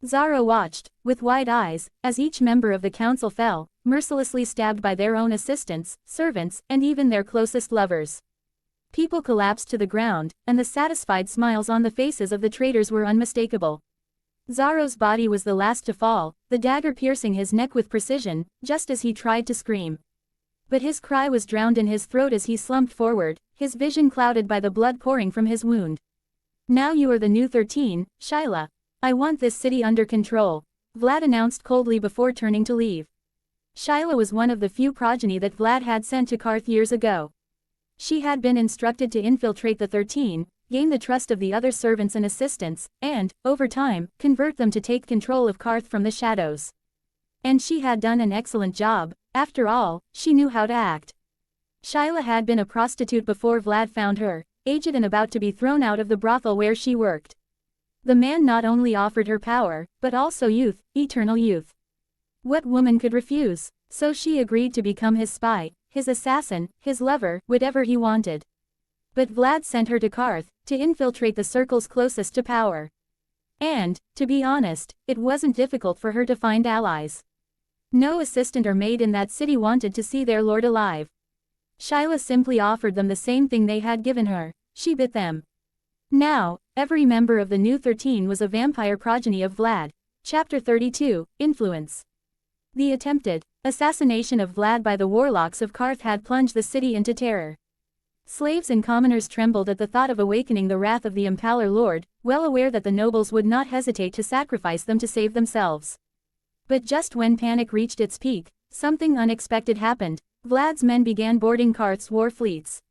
Xaro watched, with wide eyes, as each member of the council fell, mercilessly stabbed by their own assistants, servants, and even their closest lovers. People collapsed to the ground, and the satisfied smiles on the faces of the traitors were unmistakable. Xaro's body was the last to fall, the dagger piercing his neck with precision, just as he tried to scream. But his cry was drowned in his throat as he slumped forward, his vision clouded by the blood pouring from his wound. "Now you are the new 13, Shyla. I want this city under control," Vlad announced coldly before turning to leave. Shyla was one of the few progeny that Vlad had sent to Karth years ago. She had been instructed to infiltrate the 13, gain the trust of the other servants and assistants, and, over time, convert them to take control of Karth from the shadows. And she had done an excellent job. After all, she knew how to act. Shyla had been a prostitute before Vlad found her, aged and about to be thrown out of the brothel where she worked. The man not only offered her power, but also youth, eternal youth. What woman could refuse? So she agreed to become his spy, his assassin, his lover, whatever he wanted. But Vlad sent her to Karth, to infiltrate the circles closest to power. And, to be honest, it wasn't difficult for her to find allies. No assistant or maid in that city wanted to see their lord alive. Shyla simply offered them the same thing they had given her. She bit them. Now, every member of the new 13 was a vampire progeny of Vlad. Chapter 32, Influence. The attempted assassination of Vlad by the warlocks of Karth had plunged the city into terror. Slaves and commoners trembled at the thought of awakening the wrath of the Impaler Lord, well aware that the nobles would not hesitate to sacrifice them to save themselves. But just when panic reached its peak, something unexpected happened. Vlad's men began boarding Karth's war fleets.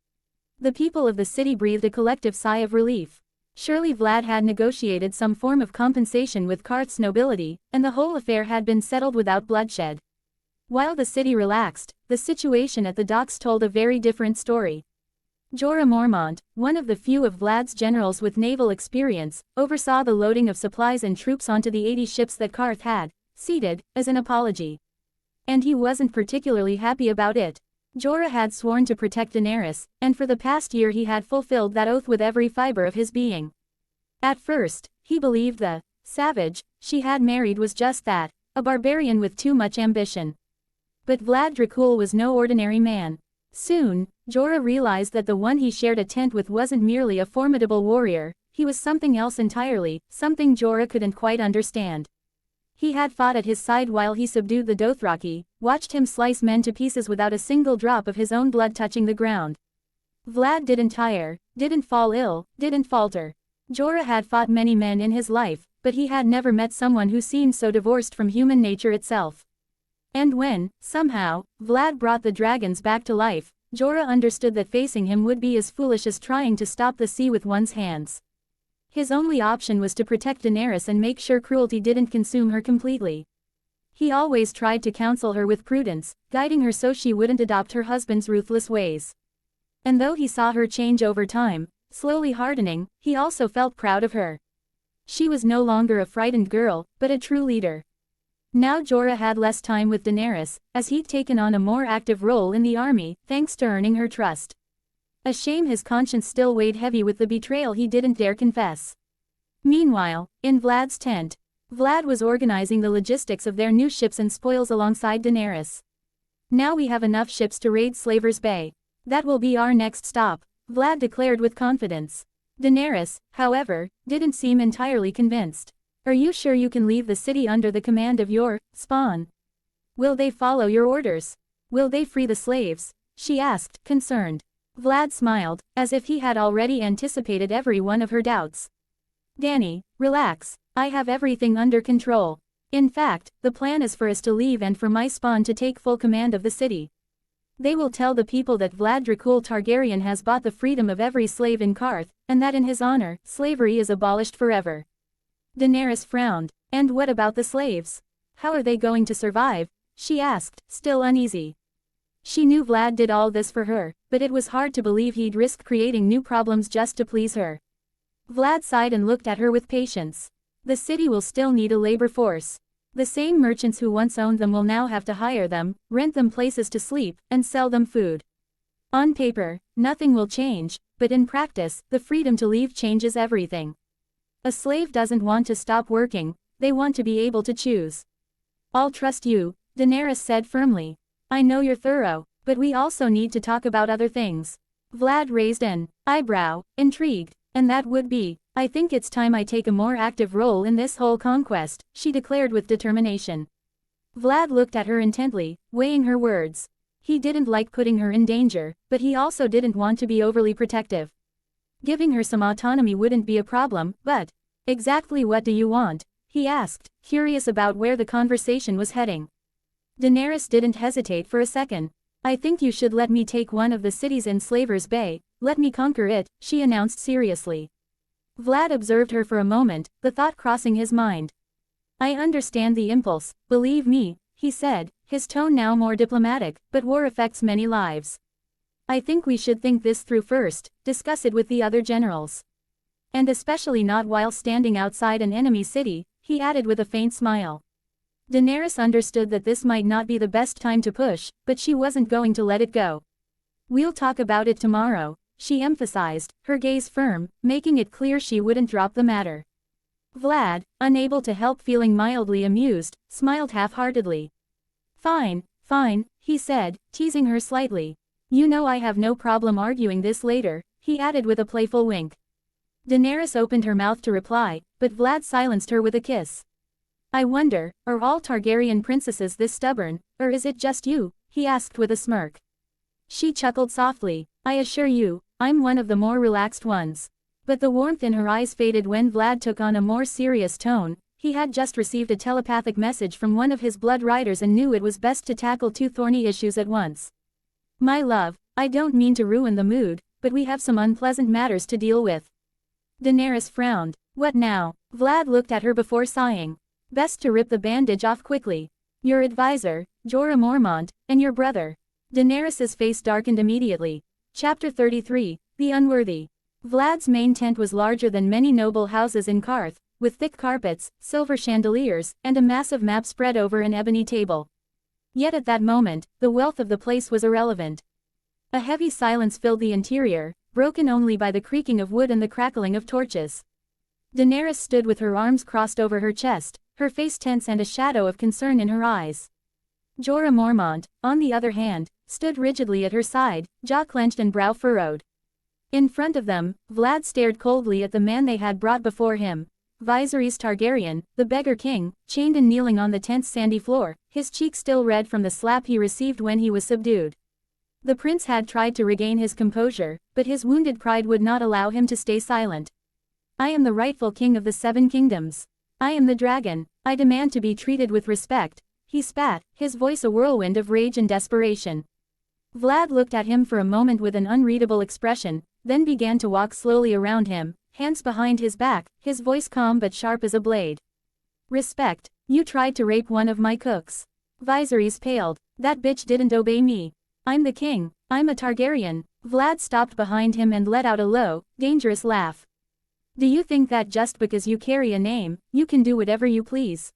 The people of the city breathed a collective sigh of relief. Surely Vlad had negotiated some form of compensation with Karth's nobility, and the whole affair had been settled without bloodshed. While the city relaxed, the situation at the docks told a very different story. Jorah Mormont, one of the few of Vlad's generals with naval experience, oversaw the loading of supplies and troops onto the 80 ships that Karth had ceded, as an apology. And he wasn't particularly happy about it. Jorah had sworn to protect Daenerys, and for the past year he had fulfilled that oath with every fiber of his being. At first, he believed the savage she had married was just that, a barbarian with too much ambition. But Vlad Dracul was no ordinary man. Soon, Jorah realized that the one he shared a tent with wasn't merely a formidable warrior, he was something else entirely, something Jorah couldn't quite understand. He had fought at his side while he subdued the Dothraki, watched him slice men to pieces without a single drop of his own blood touching the ground. Vlad didn't tire, didn't fall ill, didn't falter. Jorah had fought many men in his life, but he had never met someone who seemed so divorced from human nature itself. And when, somehow, Vlad brought the dragons back to life, Jorah understood that facing him would be as foolish as trying to stop the sea with one's hands. His only option was to protect Daenerys and make sure cruelty didn't consume her completely. He always tried to counsel her with prudence, guiding her so she wouldn't adopt her husband's ruthless ways. And though he saw her change over time, slowly hardening, he also felt proud of her. She was no longer a frightened girl, but a true leader. Now Jorah had less time with Daenerys, as he'd taken on a more active role in the army, thanks to earning her trust. A shame his conscience still weighed heavy with the betrayal he didn't dare confess. Meanwhile, in Vlad's tent, Vlad was organizing the logistics of their new ships and spoils alongside Daenerys. "Now we have enough ships to raid Slaver's Bay," That will be our next stop, Vlad declared with confidence. Daenerys, however, didn't seem entirely convinced. Are you sure you can leave the city under the command of your spawn? Will they follow your orders? Will they free the slaves? She asked, concerned. Vlad smiled, as if he had already anticipated every one of her doubts. Dany, relax. I have everything under control. In fact, the plan is for us to leave and for my spawn to take full command of the city. They will tell the people that Vlad Dracul Targaryen has bought the freedom of every slave in Karth, and that in his honor, slavery is abolished forever. Daenerys frowned. And what about the slaves? How are they going to survive? She asked, still uneasy. She knew Vlad did all this for her, but it was hard to believe he'd risk creating new problems just to please her. Vlad sighed and looked at her with patience. The city will still need a labor force. The same merchants who once owned them will now have to hire them, rent them places to sleep, and sell them food. On paper, nothing will change, but in practice, the freedom to leave changes everything. A slave doesn't want to stop working, they want to be able to choose. I'll trust you, Daenerys said firmly. I know you're thorough, but we also need to talk about other things. Vlad raised an eyebrow, intrigued, and that would be, I think it's time I take a more active role in this whole conquest, she declared with determination. Vlad looked at her intently, weighing her words. He didn't like putting her in danger, but he also didn't want to be overly protective. Giving her some autonomy wouldn't be a problem, but exactly what do you want? He asked, curious about where the conversation was heading. Daenerys didn't hesitate for a second. I think you should let me take one of the cities in Slaver's Bay, let me conquer it, she announced seriously. Vlad observed her for a moment, the thought crossing his mind. I understand the impulse, believe me, he said, his tone now more diplomatic, but war affects many lives. I think we should think this through first, discuss it with the other generals. And especially not while standing outside an enemy city, he added with a faint smile. Daenerys understood that this might not be the best time to push, but she wasn't going to let it go. We'll talk about it tomorrow, she emphasized, her gaze firm, making it clear she wouldn't drop the matter. Vlad, unable to help feeling mildly amused, smiled half-heartedly. Fine, he said, teasing her slightly. You know I have no problem arguing this later, he added with a playful wink. Daenerys opened her mouth to reply, but Vlad silenced her with a kiss. I wonder, are all Targaryen princesses this stubborn, or is it just you? He asked with a smirk. She chuckled softly. I assure you, I'm one of the more relaxed ones. But the warmth in her eyes faded when Vlad took on a more serious tone. He had just received a telepathic message from one of his blood riders and knew it was best to tackle two thorny issues at once. My love, I don't mean to ruin the mood, but we have some unpleasant matters to deal with. Daenerys frowned. What now? Vlad looked at her before sighing. Best to rip the bandage off quickly. Your advisor, Jorah Mormont, and your brother. Daenerys's face darkened immediately. Chapter 33, The Unworthy. Vlad's main tent was larger than many noble houses in Karth, with thick carpets, silver chandeliers, and a massive map spread over an ebony table. Yet at that moment, the wealth of the place was irrelevant. A heavy silence filled the interior, broken only by the creaking of wood and the crackling of torches. Daenerys stood with her arms crossed over her chest, her face tense and a shadow of concern in her eyes. Jorah Mormont, on the other hand, stood rigidly at her side, jaw clenched and brow furrowed. In front of them, Vlad stared coldly at the man they had brought before him, Viserys Targaryen, the beggar king, chained and kneeling on the tent's sandy floor, his cheek still red from the slap he received when he was subdued. The prince had tried to regain his composure, but his wounded pride would not allow him to stay silent. I am the rightful king of the Seven Kingdoms. I am the dragon. I demand to be treated with respect. He spat, his voice a whirlwind of rage and desperation. Vlad looked at him for a moment with an unreadable expression, then began to walk slowly around him, hands behind his back, his voice calm but sharp as a blade. Respect. You tried to rape one of my cooks. Viserys paled. That bitch didn't obey me. I'm the king. I'm a Targaryen. Vlad stopped behind him and let out a low, dangerous laugh. Do you think that just because you carry a name, you can do whatever you please?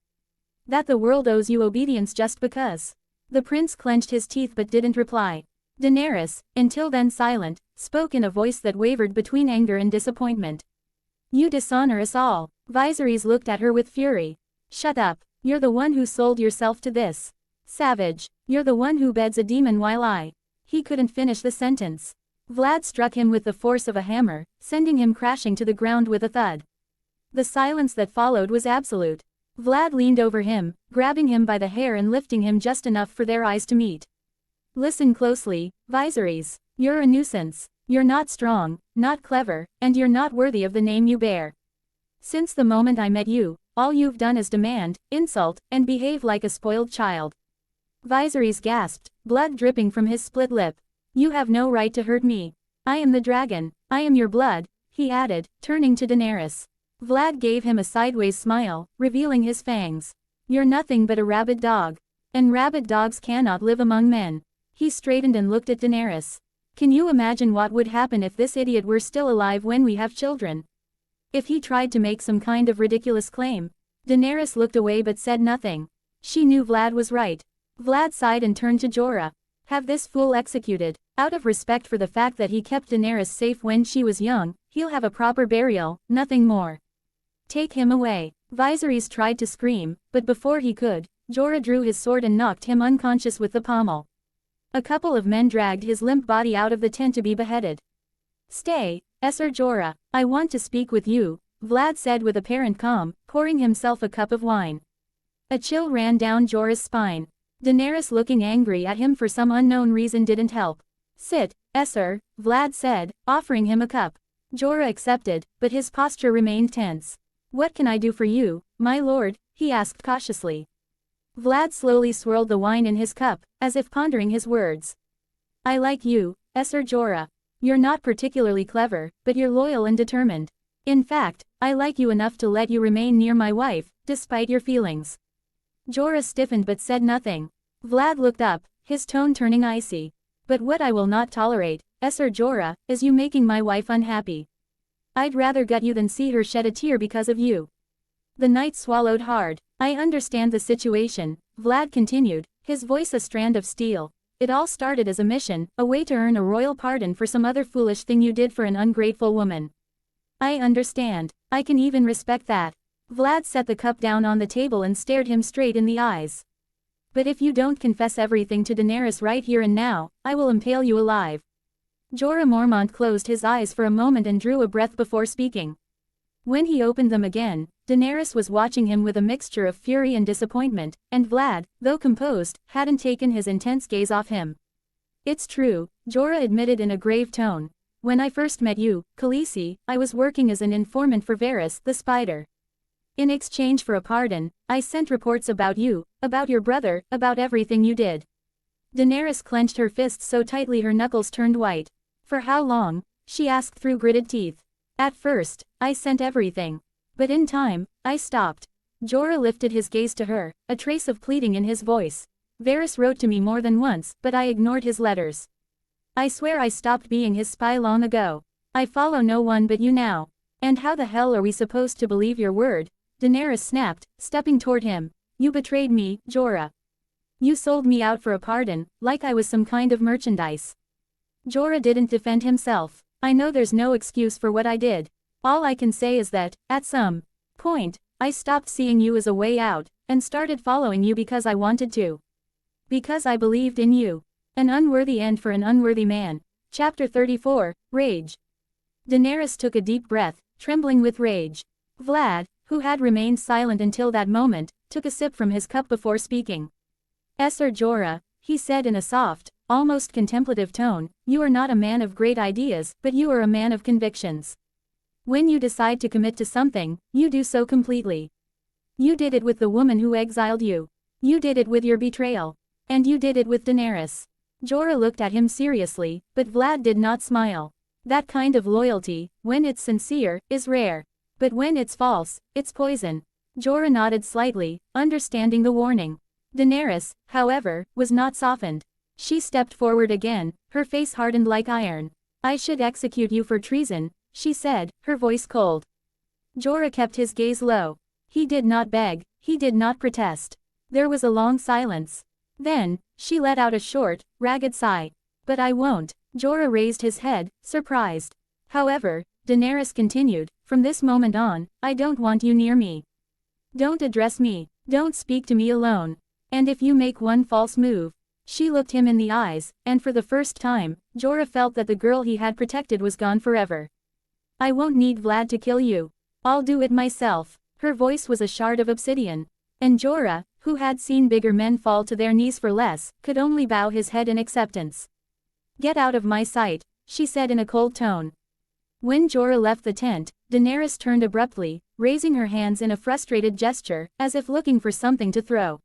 That the world owes you obedience just because? The prince clenched his teeth but didn't reply. Daenerys, until then silent, spoke in a voice that wavered between anger and disappointment. You dishonor us all. Viserys looked at her with fury. Shut up. You're the one who sold yourself to this. Savage. You're the one who beds a demon while I He couldn't finish the sentence. Vlad struck him with the force of a hammer, sending him crashing to the ground with a thud. The silence that followed was absolute. Vlad leaned over him, grabbing him by the hair and lifting him just enough for their eyes to meet. Listen closely, Viserys. You're a nuisance. You're not strong, not clever, and you're not worthy of the name you bear. Since the moment I met you, all you've done is demand, insult, and behave like a spoiled child. Viserys gasped, blood dripping from his split lip. You have no right to hurt me. I am the dragon. I am your blood, he added, turning to Daenerys. Vlad gave him a sideways smile, revealing his fangs. You're nothing but a rabid dog. And rabid dogs cannot live among men. He straightened and looked at Daenerys. Can you imagine what would happen if this idiot were still alive when we have children? If he tried to make some kind of ridiculous claim? Daenerys looked away but said nothing. She knew Vlad was right. Vlad sighed and turned to Jorah. Have this fool executed. Out of respect for the fact that he kept Daenerys safe when she was young, he'll have a proper burial, nothing more. Take him away. Viserys tried to scream, but before he could, Jorah drew his sword and knocked him unconscious with the pommel. A couple of men dragged his limp body out of the tent to be beheaded. Stay, Ser Jorah, I want to speak with you, Vlad said with apparent calm, pouring himself a cup of wine. A chill ran down Jorah's spine. Daenerys looking angry at him for some unknown reason didn't help. Sit, Ser, Vlad said, offering him a cup. Jorah accepted, but his posture remained tense. What can I do for you, my lord? He asked cautiously. Vlad slowly swirled the wine in his cup, as if pondering his words. I like you, Ser Jorah. You're not particularly clever, but you're loyal and determined. In fact, I like you enough to let you remain near my wife, despite your feelings. Jorah stiffened but said nothing. Vlad looked up, his tone turning icy. But what I will not tolerate, Ser Jorah, is you making my wife unhappy. I'd rather gut you than see her shed a tear because of you. The knight swallowed hard. I understand the situation, Vlad continued, his voice a strand of steel. It all started as a mission, a way to earn a royal pardon for some other foolish thing you did for an ungrateful woman. I understand. I can even respect that. Vlad set the cup down on the table and stared him straight in the eyes. But if you don't confess everything to Daenerys right here and now, I will impale you alive. Jorah Mormont closed his eyes for a moment and drew a breath before speaking. When he opened them again, Daenerys was watching him with a mixture of fury and disappointment, and Vlad, though composed, hadn't taken his intense gaze off him. It's true, Jorah admitted in a grave tone. When I first met you, Khaleesi, I was working as an informant for Varys the Spider. In exchange for a pardon, I sent reports about you, about your brother, about everything you did. Daenerys clenched her fists so tightly her knuckles turned white. For how long? She asked through gritted teeth. At first, I sent everything. But in time, I stopped. Jorah lifted his gaze to her, a trace of pleading in his voice. Varys wrote to me more than once, but I ignored his letters. I swear I stopped being his spy long ago. I follow no one but you now. And how the hell are we supposed to believe your word? Daenerys snapped, stepping toward him. You betrayed me, Jorah. You sold me out for a pardon, like I was some kind of merchandise. Jorah didn't defend himself. I know there's no excuse for what I did. All I can say is that, at some point, I stopped seeing you as a way out, and started following you because I wanted to. Because I believed in you. An unworthy end for an unworthy man. Chapter 34, Rage. Daenerys took a deep breath, trembling with rage. Vlad, who had remained silent until that moment, took a sip from his cup before speaking. Ser Jorah, he said in a soft, almost contemplative tone, you are not a man of great ideas, but you are a man of convictions. When you decide to commit to something, you do so completely. You did it with the woman who exiled you. You did it with your betrayal. And you did it with Daenerys. Jorah looked at him seriously, but Vlad did not smile. That kind of loyalty, when it's sincere, is rare. But when it's false, it's poison. Jorah nodded slightly, understanding the warning. Daenerys, however, was not softened. She stepped forward again, her face hardened like iron. I should execute you for treason, she said, her voice cold. Jorah kept his gaze low. He did not beg, he did not protest. There was a long silence. Then, she let out a short, ragged sigh. But I won't. Jorah raised his head, surprised. However, Daenerys continued, from this moment on, I don't want you near me. Don't address me. Don't speak to me alone. And if you make one false move, She looked him in the eyes, and for the first time, Jorah felt that the girl he had protected was gone forever. I won't need Vlad to kill you. I'll do it myself. Her voice was a shard of obsidian. And Jorah, who had seen bigger men fall to their knees for less, could only bow his head in acceptance. Get out of my sight, she said in a cold tone. When Jorah left the tent, Daenerys turned abruptly, raising her hands in a frustrated gesture, as if looking for something to throw.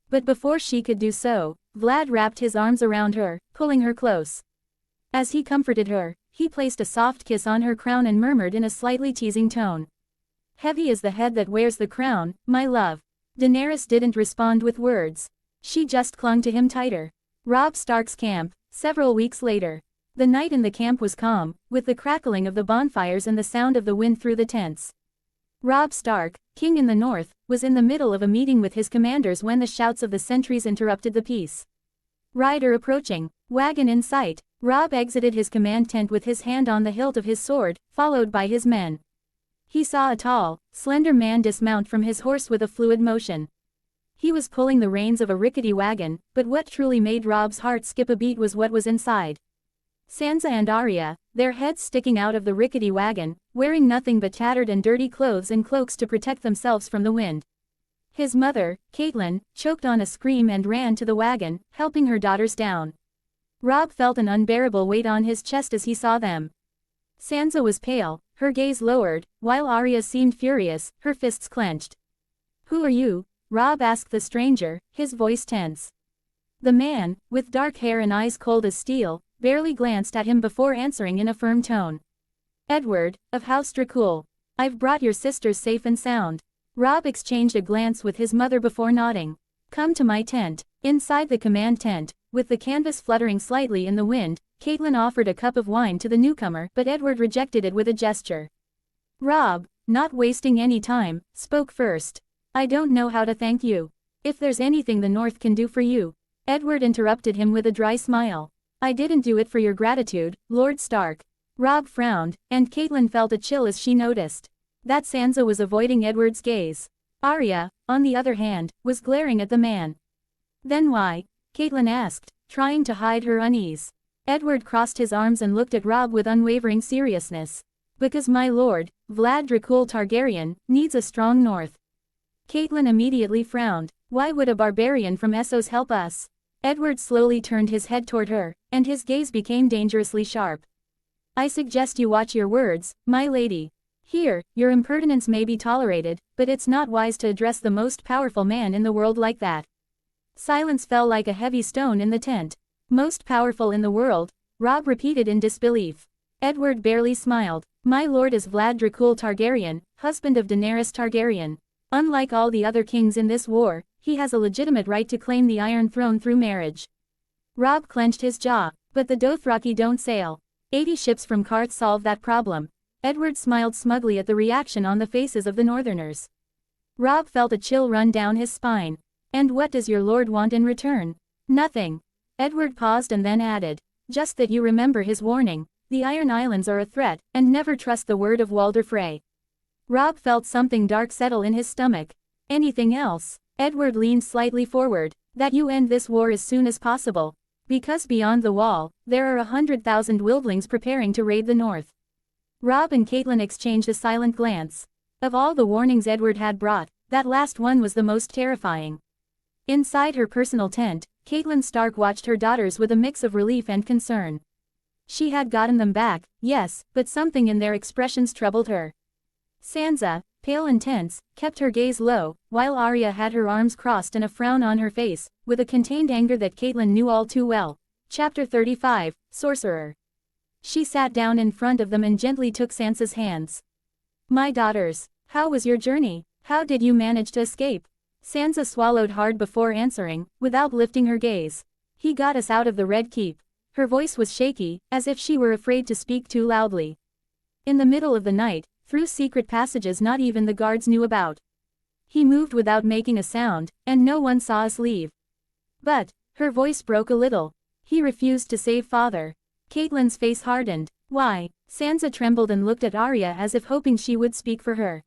But before she could do so, Vlad wrapped his arms around her, pulling her close. As he comforted her, he placed a soft kiss on her crown and murmured in a slightly teasing tone. Heavy is the head that wears the crown, my love. Daenerys didn't respond with words. She just clung to him tighter. Robb Stark's camp, several weeks later. The night in the camp was calm, with the crackling of the bonfires and the sound of the wind through the tents. Robb Stark, king in the north, was in the middle of a meeting with his commanders when the shouts of the sentries interrupted the peace. Rider approaching, wagon in sight. Robb exited his command tent with his hand on the hilt of his sword, followed by his men. He saw a tall, slender man dismount from his horse with a fluid motion. He was pulling the reins of a rickety wagon, but what truly made Robb's heart skip a beat was what was inside. Sansa and Arya, their heads sticking out of the rickety wagon, wearing nothing but tattered and dirty clothes and cloaks to protect themselves from the wind. His mother, Catelyn, choked on a scream and ran to the wagon, helping her daughters down. Robb felt an unbearable weight on his chest as he saw them. Sansa was pale, her gaze lowered, while Arya seemed furious, her fists clenched. Who are you? Robb asked the stranger, his voice tense. The man, with dark hair and eyes cold as steel, barely glanced at him before answering in a firm tone. Edward, of House Dracul. I've brought your sisters safe and sound. Robb exchanged a glance with his mother before nodding. Come to my tent. Inside the command tent, with the canvas fluttering slightly in the wind, Catelyn offered a cup of wine to the newcomer, but Edward rejected it with a gesture. Robb, not wasting any time, spoke first. I don't know how to thank you. If there's anything the North can do for you. Edward interrupted him with a dry smile. I didn't do it for your gratitude, Lord Stark. Robb frowned, and Catelyn felt a chill as she noticed that Sansa was avoiding Edward's gaze. Arya, on the other hand, was glaring at the man. Then why? Catelyn asked, trying to hide her unease. Edward crossed his arms and looked at Robb with unwavering seriousness. Because my lord, Vlad Dracul Targaryen, needs a strong north. Catelyn immediately frowned. Why would a barbarian from Essos help us? Edward slowly turned his head toward her, and his gaze became dangerously sharp. I suggest you watch your words, my lady. Here, your impertinence may be tolerated, but it's not wise to address the most powerful man in the world like that. Silence fell like a heavy stone in the tent. Most powerful in the world, Robb repeated in disbelief. Edward barely smiled. My lord is Vlad Dracul Targaryen, husband of Daenerys Targaryen. Unlike all the other kings in this war, he has a legitimate right to claim the Iron Throne through marriage. Robb clenched his jaw. But the Dothraki don't sail. 80 ships from Karth solve that problem. Edward smiled smugly at the reaction on the faces of the Northerners. Robb felt a chill run down his spine. And what does your lord want in return? Nothing. Edward paused and then added. Just that you remember his warning. The Iron Islands are a threat, and never trust the word of Walder Frey. Robb felt something dark settle in his stomach. Anything else? Edward leaned slightly forward. That you end this war as soon as possible. Because beyond the wall, there are 100,000 wildlings preparing to raid the north. Robb and Catelyn exchanged a silent glance. Of all the warnings Edward had brought, that last one was the most terrifying. Inside her personal tent, Catelyn Stark watched her daughters with a mix of relief and concern. She had gotten them back, yes, but something in their expressions troubled her. Sansa, pale and tense, kept her gaze low, while Arya had her arms crossed and a frown on her face, with a contained anger that Catelyn knew all too well. Chapter 35, Sorcerer. She sat down in front of them and gently took Sansa's hands. My daughters, how was your journey? How did you manage to escape? Sansa swallowed hard before answering, without lifting her gaze. He got us out of the Red Keep. Her voice was shaky, as if she were afraid to speak too loudly. In the middle of the night, through secret passages not even the guards knew about. He moved without making a sound, and no one saw us leave. But, her voice broke a little. He refused to save father. Catelyn's face hardened. Why? Sansa trembled and looked at Arya as if hoping she would speak for her.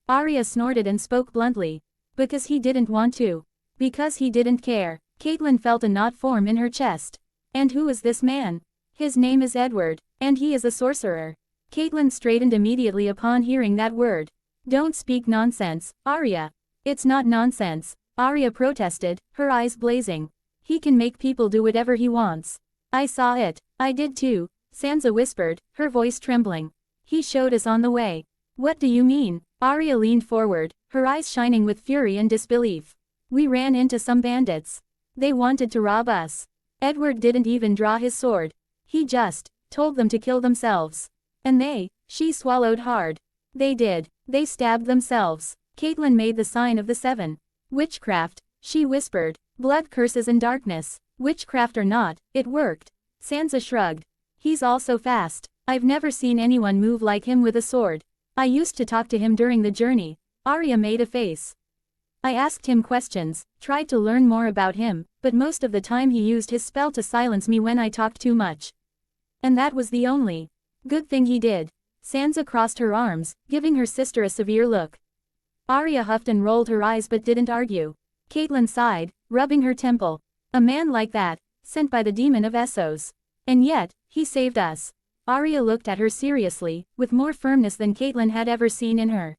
Arya snorted and spoke bluntly. Because he didn't want to. Because he didn't care. Caitlin felt a knot form in her chest. And who is this man? His name is Edward, and he is a sorcerer. Caitlin straightened immediately upon hearing that word. Don't speak nonsense, Arya. It's not nonsense, Arya protested, her eyes blazing. He can make people do whatever he wants. I saw it. I did too, Sansa whispered, her voice trembling. He showed us on the way. What do you mean? Arya leaned forward, her eyes shining with fury and disbelief. We ran into some bandits. They wanted to rob us. Edward didn't even draw his sword. He just told them to kill themselves. And she swallowed hard. They did. They stabbed themselves. Caitlin made the sign of the seven. Witchcraft, she whispered. Blood curses and darkness. Witchcraft or not, it worked. Sansa shrugged. He's all so fast. I've never seen anyone move like him with a sword. I used to talk to him during the journey. Arya made a face. I asked him questions, tried to learn more about him, but most of the time he used his spell to silence me when I talked too much. And that was the only good thing he did. Sansa crossed her arms, giving her sister a severe look. Arya huffed and rolled her eyes but didn't argue. Caitlin sighed, rubbing her temple. A man like that, sent by the demon of Essos. And yet, he saved us. Arya looked at her seriously, with more firmness than Caitlin had ever seen in her.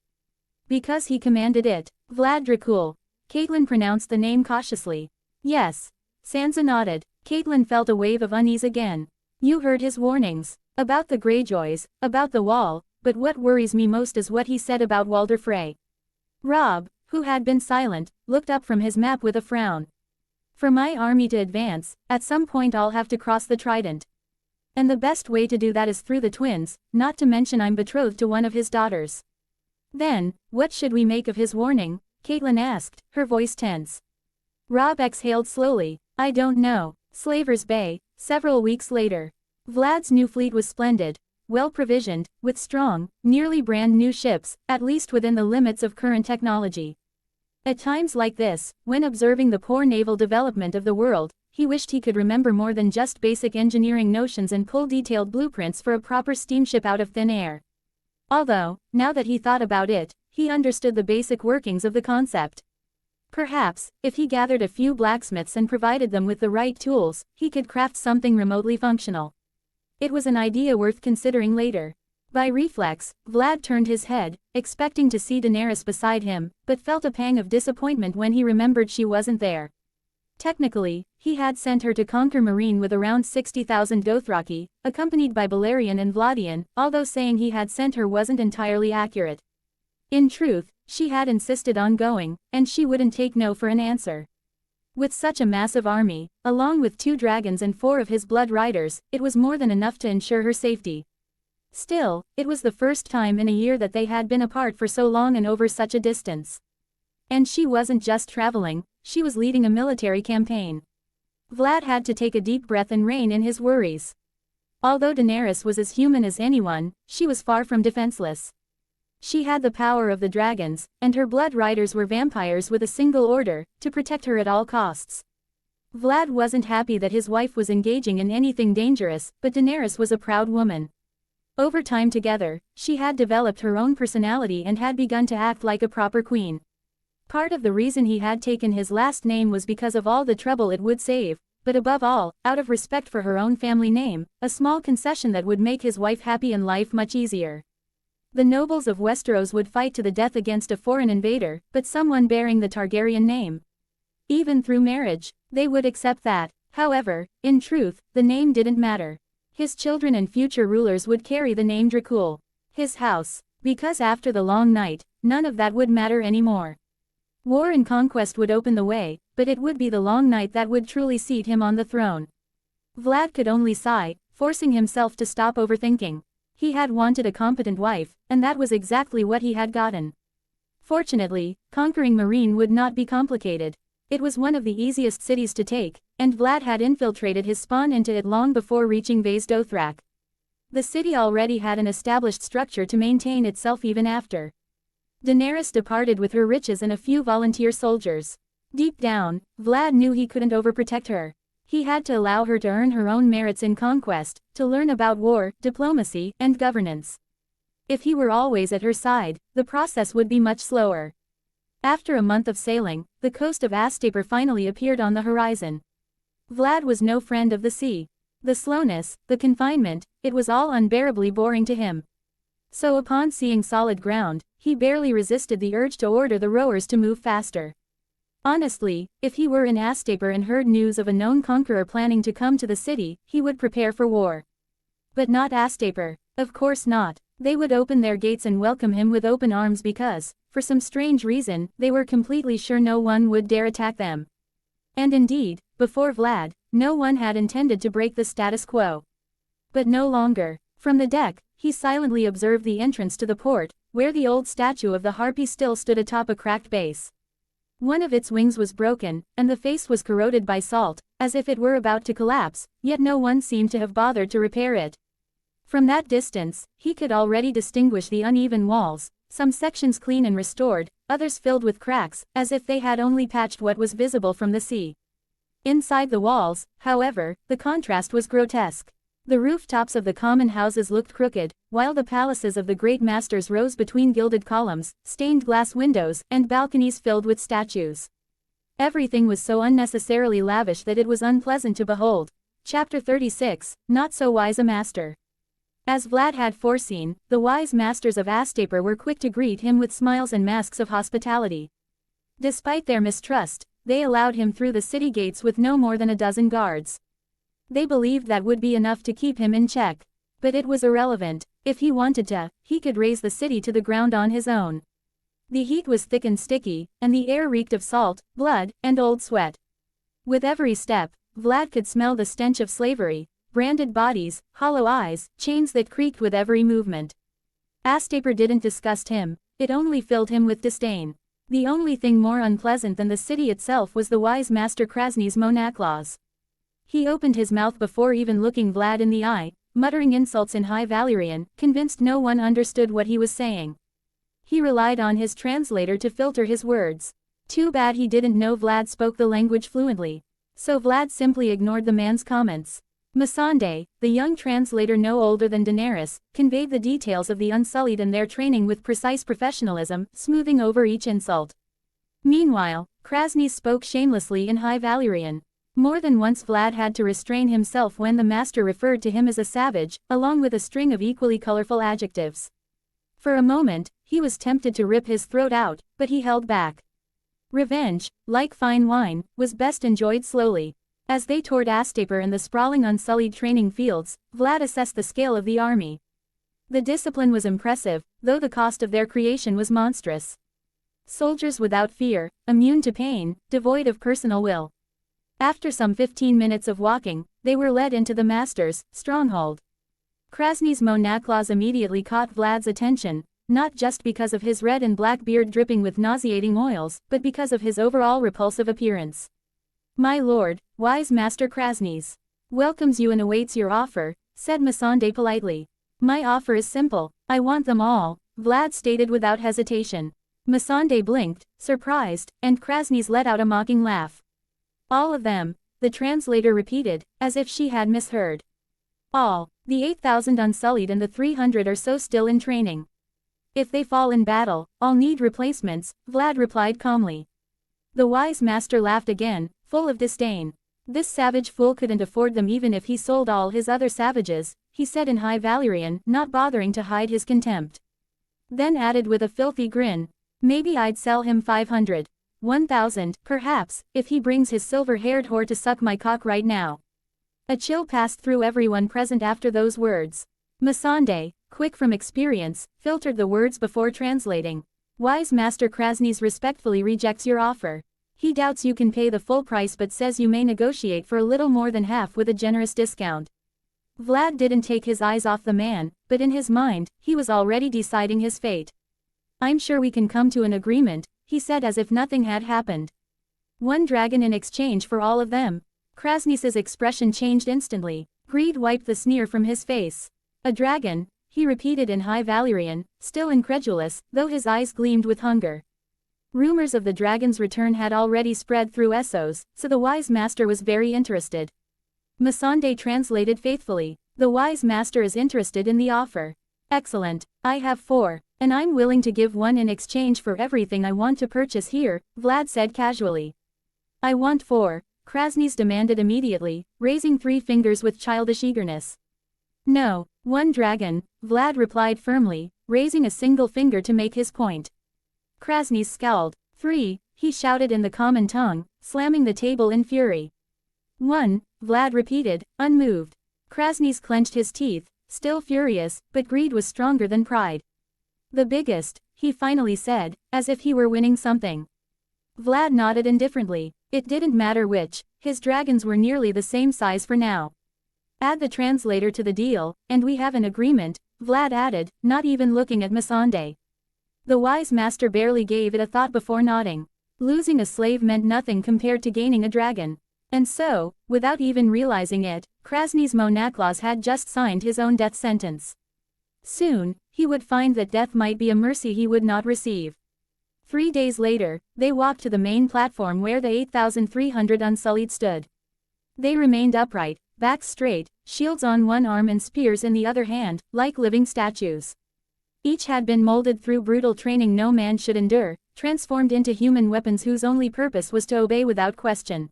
Because he commanded it. Vlad Dracul. Caitlin pronounced the name cautiously. Yes. Sansa nodded. Caitlin felt a wave of unease again. You heard his warnings. About the Greyjoys, about the wall, but what worries me most is what he said about Walder Frey. Robb, who had been silent, looked up from his map with a frown. For my army to advance, at some point I'll have to cross the Trident. And the best way to do that is through the twins, not to mention I'm betrothed to one of his daughters. Then, what should we make of his warning? Caitlin asked, her voice tense. Robb exhaled slowly. I don't know. Slaver's Bay, several weeks later. Vlad's new fleet was splendid, well provisioned, with strong, nearly brand new ships, at least within the limits of current technology. At times like this, when observing the poor naval development of the world, he wished he could remember more than just basic engineering notions and pull detailed blueprints for a proper steamship out of thin air. Although, now that he thought about it, he understood the basic workings of the concept. Perhaps, if he gathered a few blacksmiths and provided them with the right tools, he could craft something remotely functional. It was an idea worth considering later. By reflex, Vlad turned his head, expecting to see Daenerys beside him, but felt a pang of disappointment when he remembered she wasn't there. Technically, he had sent her to conquer Meereen with around 60,000 Dothraki, accompanied by Balerion and Vladian, although saying he had sent her wasn't entirely accurate. In truth, she had insisted on going, and she wouldn't take no for an answer. With such a massive army, along with 2 dragons and 4 of his blood riders, it was more than enough to ensure her safety. Still, it was the first time in a year that they had been apart for so long and over such a distance. And she wasn't just traveling, she was leading a military campaign. Vlad had to take a deep breath and rein in his worries. Although Daenerys was as human as anyone, she was far from defenseless. She had the power of the dragons, and her blood riders were vampires with a single order, to protect her at all costs. Vlad wasn't happy that his wife was engaging in anything dangerous, but Daenerys was a proud woman. Over time together, she had developed her own personality and had begun to act like a proper queen. Part of the reason he had taken his last name was because of all the trouble it would save, but above all, out of respect for her own family name, a small concession that would make his wife happy and life much easier. The nobles of Westeros would fight to the death against a foreign invader, but someone bearing the Targaryen name. Even through marriage, they would accept that. However, in truth, the name didn't matter. His children and future rulers would carry the name Dracul. His house. Because after the long night, none of that would matter anymore. War and conquest would open the way, but it would be the long night that would truly seat him on the throne. Vlad could only sigh, forcing himself to stop overthinking. He had wanted a competent wife, and that was exactly what he had gotten. Fortunately, conquering Meereen would not be complicated. It was one of the easiest cities to take, and Vlad had infiltrated his spawn into it long before reaching Vaes Dothrak. The city already had an established structure to maintain itself even after. Daenerys departed with her riches and a few volunteer soldiers. Deep down, Vlad knew he couldn't overprotect her. He had to allow her to earn her own merits in conquest, to learn about war, diplomacy, and governance. If he were always at her side, the process would be much slower. After a month of sailing, the coast of Astapor finally appeared on the horizon. Vlad was no friend of the sea. The slowness, the confinement, it was all unbearably boring to him. So upon seeing solid ground, he barely resisted the urge to order the rowers to move faster. Honestly, if he were in Astapor and heard news of a known conqueror planning to come to the city, he would prepare for war. But not Astapor. Of course not. They would open their gates and welcome him with open arms because, for some strange reason, they were completely sure no one would dare attack them. And indeed, before Vlad, no one had intended to break the status quo. But no longer. From the deck, he silently observed the entrance to the port, where the old statue of the harpy still stood atop a cracked base. One of its wings was broken, and the face was corroded by salt, as if it were about to collapse, yet no one seemed to have bothered to repair it. From that distance, he could already distinguish the uneven walls, some sections clean and restored, others filled with cracks, as if they had only patched what was visible from the sea. Inside the walls, however, the contrast was grotesque. The rooftops of the common houses looked crooked, while the palaces of the great masters rose between gilded columns, stained glass windows, and balconies filled with statues. Everything was so unnecessarily lavish that it was unpleasant to behold. Chapter 36, Not So Wise a Master. As Vlad had foreseen, the wise masters of Astapor were quick to greet him with smiles and masks of hospitality. Despite their mistrust, they allowed him through the city gates with no more than a dozen guards. They believed that would be enough to keep him in check. But it was irrelevant. If he wanted to, he could raze the city to the ground on his own. The heat was thick and sticky, and the air reeked of salt, blood, and old sweat. With every step, Vlad could smell the stench of slavery, branded bodies, hollow eyes, chains that creaked with every movement. Astapor didn't disgust him, it only filled him with disdain. The only thing more unpleasant than the city itself was the wise master Krasny's monaclaws. He opened his mouth before even looking Vlad in the eye, muttering insults in High Valyrian, convinced no one understood what he was saying. He relied on his translator to filter his words. Too bad he didn't know Vlad spoke the language fluently. So Vlad simply ignored the man's comments. Missandei, the young translator no older than Daenerys, conveyed the details of the Unsullied and their training with precise professionalism, smoothing over each insult. Meanwhile, Krasny spoke shamelessly in High Valyrian. More than once Vlad had to restrain himself when the master referred to him as a savage, along with a string of equally colorful adjectives. For a moment, he was tempted to rip his throat out, but he held back. Revenge, like fine wine, was best enjoyed slowly. As they toured Astapor and the sprawling Unsullied training fields, Vlad assessed the scale of the army. The discipline was impressive, though the cost of their creation was monstrous. Soldiers without fear, immune to pain, devoid of personal will. After some 15 minutes of walking, they were led into the master's stronghold. Krasny's monaclaws immediately caught Vlad's attention, not just because of his red and black beard dripping with nauseating oils, but because of his overall repulsive appearance. "My lord, wise master Krasny's welcomes you and awaits your offer," said Missandei politely. "My offer is simple. I want them all," Vlad stated without hesitation. Missandei blinked, surprised, and Krasny's let out a mocking laugh. "All of them," the translator repeated, as if she had misheard. "All, the 8,000 Unsullied and the 300 or so still in training. If they fall in battle, I'll need replacements," Vlad replied calmly. The wise master laughed again, full of disdain. "This savage fool couldn't afford them even if he sold all his other savages," he said in High Valyrian, not bothering to hide his contempt. Then added with a filthy grin, "Maybe I'd sell him 500. 1,000, perhaps, if he brings his silver-haired whore to suck my cock right now." A chill passed through everyone present after those words. Missandei, quick from experience, filtered the words before translating. "Wise Master Krasny's respectfully rejects your offer. He doubts you can pay the full price but says you may negotiate for a little more than half with a generous discount." Vlad didn't take his eyes off the man, but in his mind, he was already deciding his fate. "I'm sure we can come to an agreement," he said as if nothing had happened. "1 dragon in exchange for all of them." Krasny's expression changed instantly. Greed wiped the sneer from his face. "A dragon," he repeated in High Valyrian, still incredulous, though his eyes gleamed with hunger. Rumors of the dragon's return had already spread through Essos, so the wise master was very interested. Missandei translated faithfully. "The wise master is interested in the offer. Excellent. I have 4. And I'm willing to give one in exchange for everything I want to purchase here, Vlad said casually. I want 4, Krasny's demanded immediately, raising 3 fingers with childish eagerness. No, 1 dragon, Vlad replied firmly, raising a single finger to make his point. Krasny scowled. 3, he shouted in the common tongue, slamming the table in fury. 1, Vlad repeated, unmoved. Krasny clenched his teeth, still furious, but greed was stronger than pride. The biggest, he finally said, as if he were winning something. Vlad nodded indifferently. It didn't matter which, his dragons were nearly the same size for now. Add the translator to the deal, and we have an agreement, Vlad added, not even looking at Missandei. The wise master barely gave it a thought before nodding. Losing a slave meant nothing compared to gaining a dragon. And so, without even realizing it, Krasny's Monaclaus had just signed his own death sentence. Soon, he would find that death might be a mercy he would not receive. 3 days later, they walked to the main platform where the 8,300 Unsullied stood. They remained upright, backs straight, shields on one arm and spears in the other hand, like living statues. Each had been molded through brutal training no man should endure, transformed into human weapons whose only purpose was to obey without question.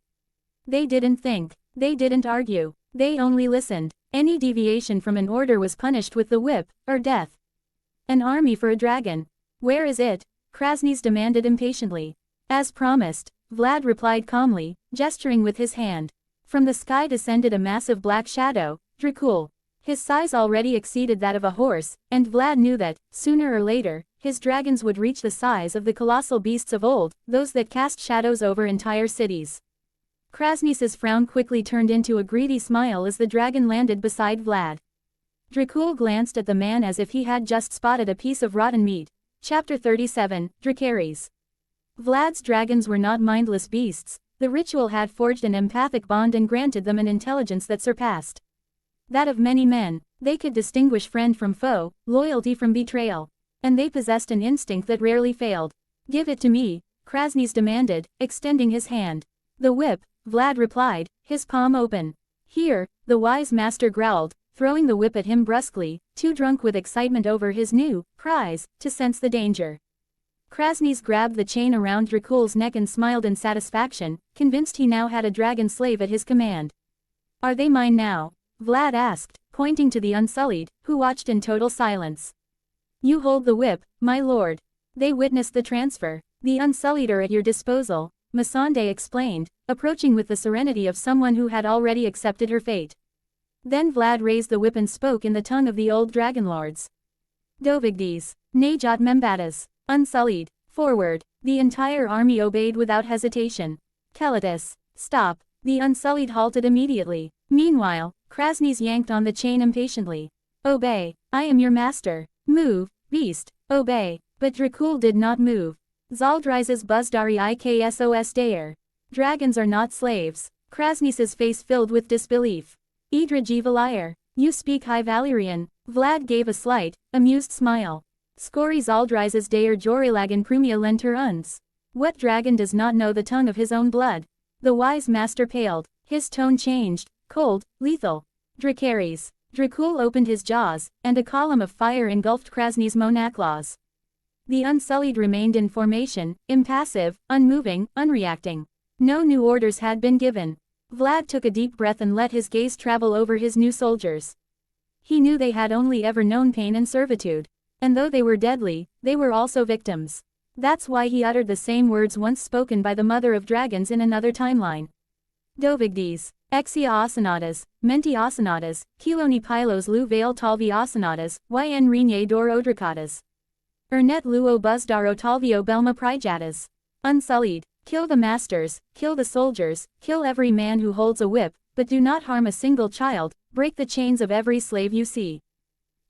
They didn't think. They didn't argue. They only listened. Any deviation from an order was punished with the whip, or death. An army for a dragon. Where is it? Krasny demanded impatiently. As promised, Vlad replied calmly, gesturing with his hand. From the sky descended a massive black shadow, Dracul. His size already exceeded that of a horse, and Vlad knew that, sooner or later, his dragons would reach the size of the colossal beasts of old, those that cast shadows over entire cities. Krasny's frown quickly turned into a greedy smile as the dragon landed beside Vlad. Dracul glanced at the man as if he had just spotted a piece of rotten meat. Chapter 37, Dracarys. Vlad's dragons were not mindless beasts. The ritual had forged an empathic bond and granted them an intelligence that surpassed that of many men. They could distinguish friend from foe, loyalty from betrayal. And they possessed an instinct that rarely failed. Give it to me, Krasny demanded, extending his hand. The whip, Vlad replied, his palm open. Here, the wise master growled, throwing the whip at him brusquely, too drunk with excitement over his new prize to sense the danger. Krasny grabbed the chain around Dracul's neck and smiled in satisfaction, convinced he now had a dragon slave at his command. Are they mine now? Vlad asked, pointing to the Unsullied, who watched in total silence. You hold the whip, my lord. They witnessed the transfer. The Unsullied are at your disposal, Missandei explained, approaching with the serenity of someone who had already accepted her fate. Then Vlad raised the whip and spoke in the tongue of the old dragonlords. Dovigdes, Najat Membatas, Unsullied, forward. The entire army obeyed without hesitation. Kelatus, stop. The Unsullied halted immediately. Meanwhile, Krasny yanked on the chain impatiently. Obey. I am your master. Move, beast, obey. But Dracul did not move. Zaldrizes Buzdari Iksos Daer. Dragons are not slaves. Krasny's face filled with disbelief. Idra Jivalir. You speak High Valyrian. Vlad gave a slight, amused smile. Skori Zaldrizes Daer Jorilagan Prumia Lenter Uns. What dragon does not know the tongue of his own blood? The wise master paled. His tone changed, cold, lethal. Dracarys. Dracul opened his jaws, and a column of fire engulfed Krasny's Monaclaus. The Unsullied remained in formation, impassive, unmoving, unreacting. No new orders had been given. Vlad took a deep breath and let his gaze travel over his new soldiers. He knew they had only ever known pain and servitude. And though they were deadly, they were also victims. That's why he uttered the same words once spoken by the mother of dragons in another timeline. Dovigdes, Exia Asanatas, Menti Asanatas, Kiloni Pylos Lu Vale Talvi Asanatas, Yn Rine Dor Odrakatas. Ernet Luo Buzdaro Talvio Belma Prijatas. Unsullied, kill the masters, kill the soldiers, kill every man who holds a whip, but do not harm a single child, break the chains of every slave you see.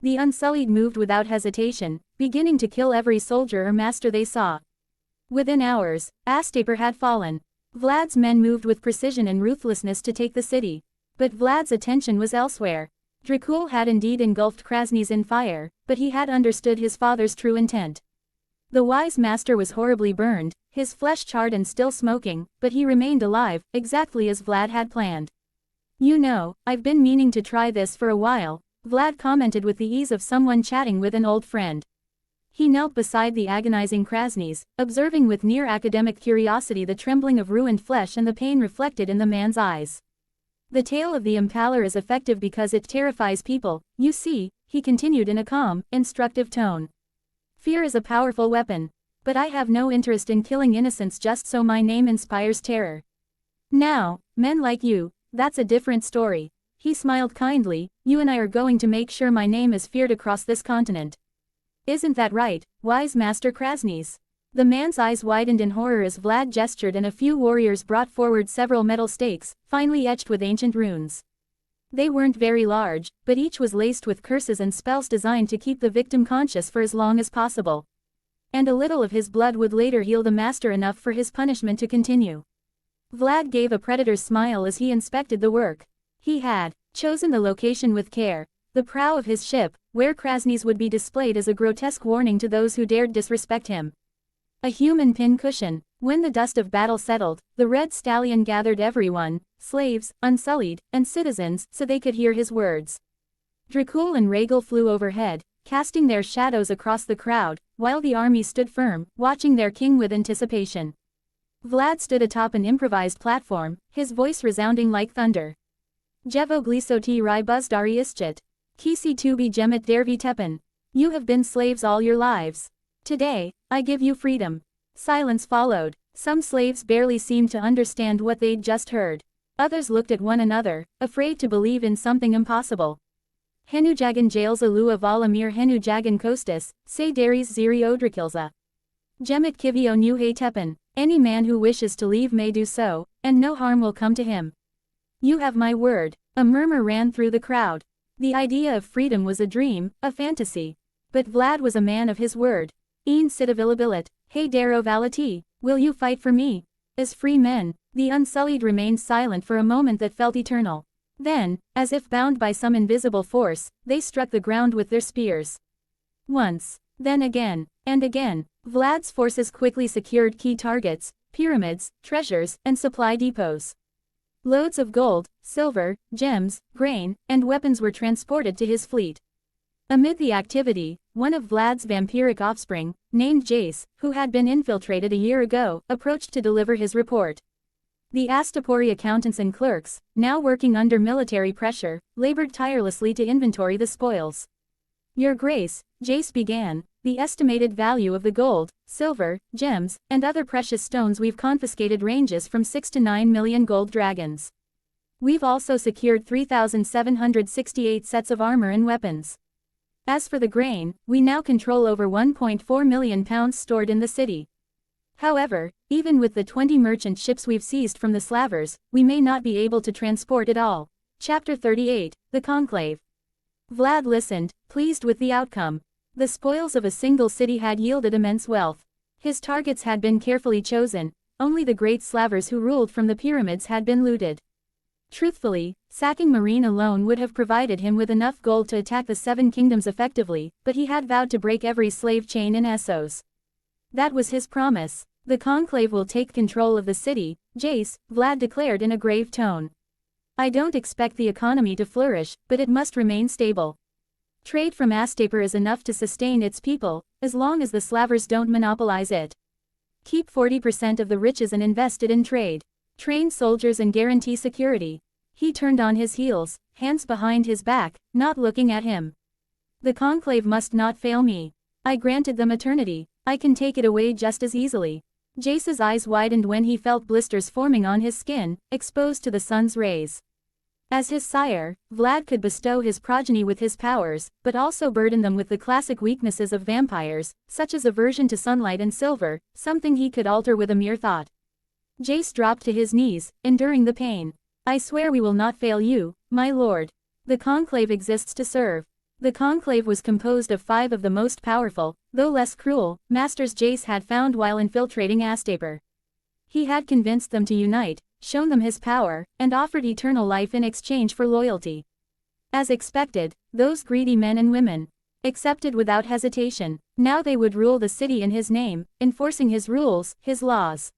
The Unsullied moved without hesitation, beginning to kill every soldier or master they saw. Within hours, Astapor had fallen. Vlad's men moved with precision and ruthlessness to take the city. But Vlad's attention was elsewhere. Dracul had indeed engulfed Krasny in fire, but he had understood his father's true intent. The wise master was horribly burned, his flesh charred and still smoking, but he remained alive, exactly as Vlad had planned. You know, I've been meaning to try this for a while, Vlad commented with the ease of someone chatting with an old friend. He knelt beside the agonizing Krasnies, observing with near-academic curiosity the trembling of ruined flesh and the pain reflected in the man's eyes. The tale of the Impaler is effective because it terrifies people, you see, he continued in a calm, instructive tone. Fear is a powerful weapon. But I have no interest in killing innocents just so my name inspires terror. Now, men like you, that's a different story. He smiled kindly, you and I are going to make sure my name is feared across this continent. Isn't that right, wise Master Krasnies? The man's eyes widened in horror as Vlad gestured and a few warriors brought forward several metal stakes, finely etched with ancient runes. They weren't very large, but each was laced with curses and spells designed to keep the victim conscious for as long as possible. And a little of his blood would later heal the master enough for his punishment to continue. Vlad gave a predator's smile as he inspected the work. He had chosen the location with care, the prow of his ship, where Krasnies would be displayed as a grotesque warning to those who dared disrespect him. A human pin cushion. When the dust of battle settled, the red stallion gathered everyone, slaves, unsullied, and citizens, so they could hear his words. Dracul and Rhaegal flew overhead, casting their shadows across the crowd, while the army stood firm, watching their king with anticipation. Vlad stood atop an improvised platform, his voice resounding like thunder. Jevo glisoti rai buzdari ischit. Kisi tubi gemet dervi tepen. You have been slaves all your lives. Today, I give you freedom. Silence followed. Some slaves barely seemed to understand what they'd just heard. Others looked at one another, afraid to believe in something impossible. Henujagan jails alua valamir henujagan kostis, se daris ziri odrakilza. Gemet kivio nu he tepen. Any man who wishes to leave may do so, and no harm will come to him. You have my word. A murmur ran through the crowd. The idea of freedom was a dream, a fantasy. But Vlad was a man of his word. Een citabilibilit, hey daro valati, will you fight for me? As free men, the Unsullied remained silent for a moment that felt eternal. Then, as if bound by some invisible force, they struck the ground with their spears. Once, then again, and again, Vlad's forces quickly secured key targets, pyramids, treasures, and supply depots. Loads of gold, silver, gems, grain, and weapons were transported to his fleet. Amid the activity, one of Vlad's vampiric offspring, named Jace, who had been infiltrated a year ago, approached to deliver his report. The Astapori accountants and clerks, now working under military pressure, labored tirelessly to inventory the spoils. Your Grace, Jace began, the estimated value of the gold, silver, gems, and other precious stones we've confiscated ranges from 6 to 9 million gold dragons. We've also secured 3,768 sets of armor and weapons. As for the grain, we now control over 1.4 million pounds stored in the city. However, even with the 20 merchant ships we've seized from the Slavers, we may not be able to transport it all. Chapter 38, The Conclave. Vlad listened, pleased with the outcome. The spoils of a single city had yielded immense wealth. His targets had been carefully chosen, only the great Slavers who ruled from the pyramids had been looted. Truthfully, sacking Meereen alone would have provided him with enough gold to attack the Seven Kingdoms effectively, but he had vowed to break every slave chain in Essos. That was his promise. The Conclave will take control of the city, Jace, Vlad declared in a grave tone. I don't expect the economy to flourish, but it must remain stable. Trade from Astapor is enough to sustain its people, as long as the Slavers don't monopolize it. Keep 40% of the riches and invest it in trade. Train soldiers and guarantee security. He turned on his heels, hands behind his back, not looking at him. The Conclave must not fail me. I granted them eternity. I can take it away just as easily. Jace's eyes widened when he felt blisters forming on his skin, exposed to the sun's rays. As his sire, Vlad could bestow his progeny with his powers, but also burden them with the classic weaknesses of vampires, such as aversion to sunlight and silver, something he could alter with a mere thought. Jace dropped to his knees, enduring the pain. I swear we will not fail you, my lord. The Conclave exists to serve. The Conclave was composed of 5 of the most powerful, though less cruel, masters Jace had found while infiltrating Astapor. He had convinced them to unite, shown them his power, and offered eternal life in exchange for loyalty. As expected, those greedy men and women accepted without hesitation. Now they would rule the city in his name, enforcing his rules, his laws.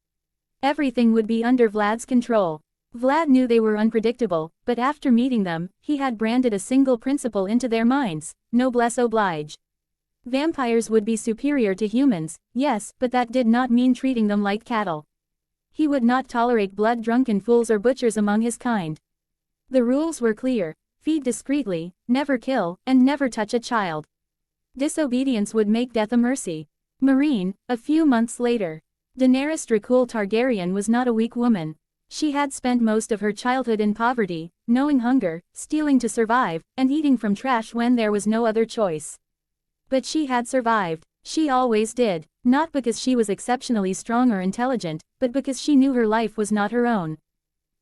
Everything would be under Vlad's control. Vlad knew they were unpredictable, but after meeting them, he had branded a single principle into their minds: noblesse oblige. Vampires would be superior to humans, yes, but that did not mean treating them like cattle. He would not tolerate blood-drunken fools or butchers among his kind. The rules were clear: feed discreetly, never kill, and never touch a child. Disobedience would make death a mercy. Meereen, a few months later. Daenerys Targaryen was not a weak woman. She had spent most of her childhood in poverty, knowing hunger, stealing to survive, and eating from trash when there was no other choice. But she had survived. She always did, not because she was exceptionally strong or intelligent, but because she knew her life was not her own.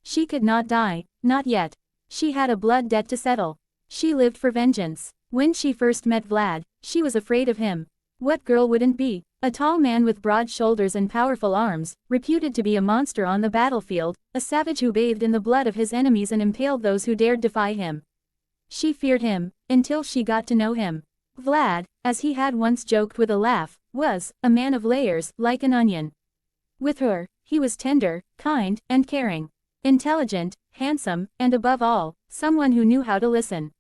She could not die, not yet. She had a blood debt to settle. She lived for vengeance. When she first met Vlad, she was afraid of him. What girl wouldn't be? A tall man with broad shoulders and powerful arms, reputed to be a monster on the battlefield, a savage who bathed in the blood of his enemies and impaled those who dared defy him. She feared him, until she got to know him. Vlad, as he had once joked with a laugh, was a man of layers, like an onion. With her, he was tender, kind, and caring. Intelligent, handsome, and above all, someone who knew how to listen.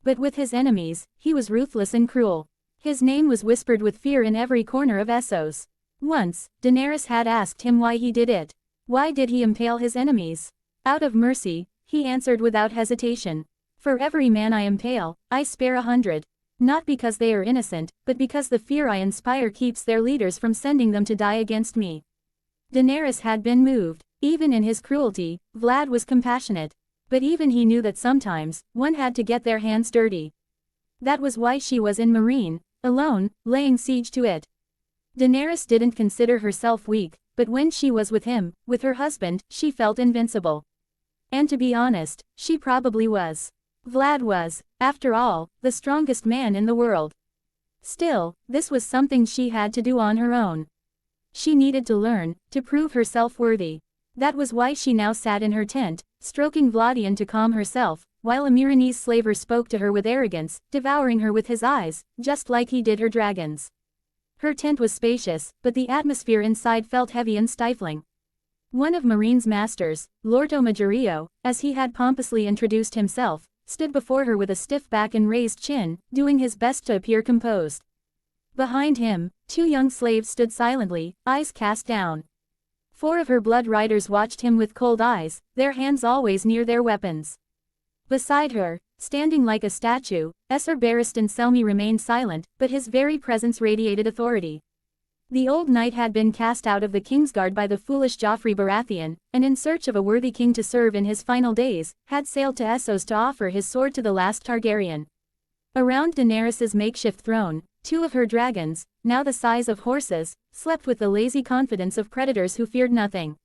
But with his enemies, he was ruthless and cruel. His name was whispered with fear in every corner of Essos. Once, Daenerys had asked him why he did it. Why did he impale his enemies? Out of mercy, he answered without hesitation. For every man I impale, I spare 100. Not because they are innocent, but because the fear I inspire keeps their leaders from sending them to die against me. Daenerys had been moved. Even in his cruelty, Vlad was compassionate. But even he knew that sometimes, one had to get their hands dirty. That was why she was in Meereen, alone, laying siege to it. Daenerys didn't consider herself weak, but when she was with him, with her husband, she felt invincible. And to be honest, she probably was. Vlad was, after all, the strongest man in the world. Still, this was something she had to do on her own. She needed to learn, to prove herself worthy. That was why she now sat in her tent, stroking Vladian to calm herself, while a Meereenese slaver spoke to her with arrogance, devouring her with his eyes, just like he did her dragons. Her tent was spacious, but the atmosphere inside felt heavy and stifling. One of Meereen's masters, Lord Omagerio, as he had pompously introduced himself, stood before her with a stiff back and raised chin, doing his best to appear composed. Behind him, 2 young slaves stood silently, eyes cast down. 4 of her blood riders watched him with cold eyes, their hands always near their weapons. Beside her, standing like a statue, Esser Barristan Selmy remained silent, but his very presence radiated authority. The old knight had been cast out of the Kingsguard by the foolish Joffrey Baratheon, and in search of a worthy king to serve in his final days, had sailed to Essos to offer his sword to the last Targaryen. Around Daenerys's makeshift throne, 2 of her dragons, now the size of horses, slept with the lazy confidence of predators who feared nothing.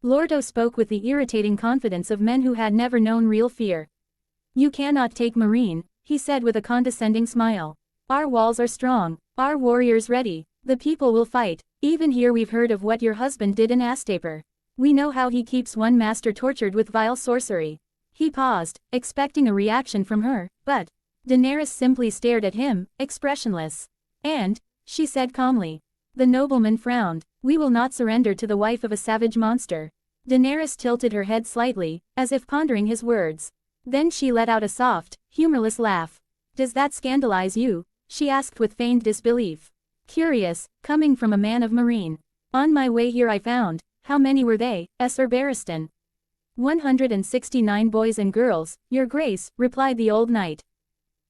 Lordo spoke with the irritating confidence of men who had never known real fear. "You cannot take Meereen," he said with a condescending smile. "Our walls are strong, our warriors ready. The people will fight. Even here we've heard of what your husband did in Astapor. We know how he keeps one master tortured with vile sorcery." He paused, expecting a reaction from her, but Daenerys simply stared at him, expressionless. "And," she said calmly. The nobleman frowned. "We will not surrender to the wife of a savage monster." Daenerys tilted her head slightly, as if pondering his words. Then she let out a soft, humorless laugh. "Does that scandalize you?" she asked with feigned disbelief. Curious, coming from a man of Meereen. "On my way here I found," how many were they, Esser Barristan? 169 boys and girls, your grace, replied the old knight.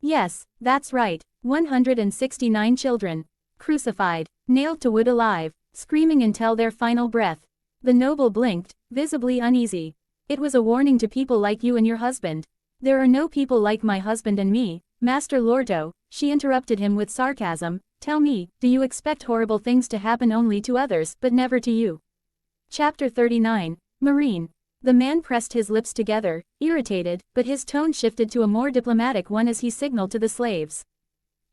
"Yes, that's right, 169 children. Crucified, nailed to wood alive, screaming until their final breath." The noble blinked, visibly uneasy. "It was a warning to people like you and your husband." "There are no people like my husband and me, Master Lordo," she interrupted him with sarcasm. "Tell me, do you expect horrible things to happen only to others but never to you?" Chapter 39, Meereen. The man pressed his lips together, irritated, but his tone shifted to a more diplomatic one as he signaled to the slaves.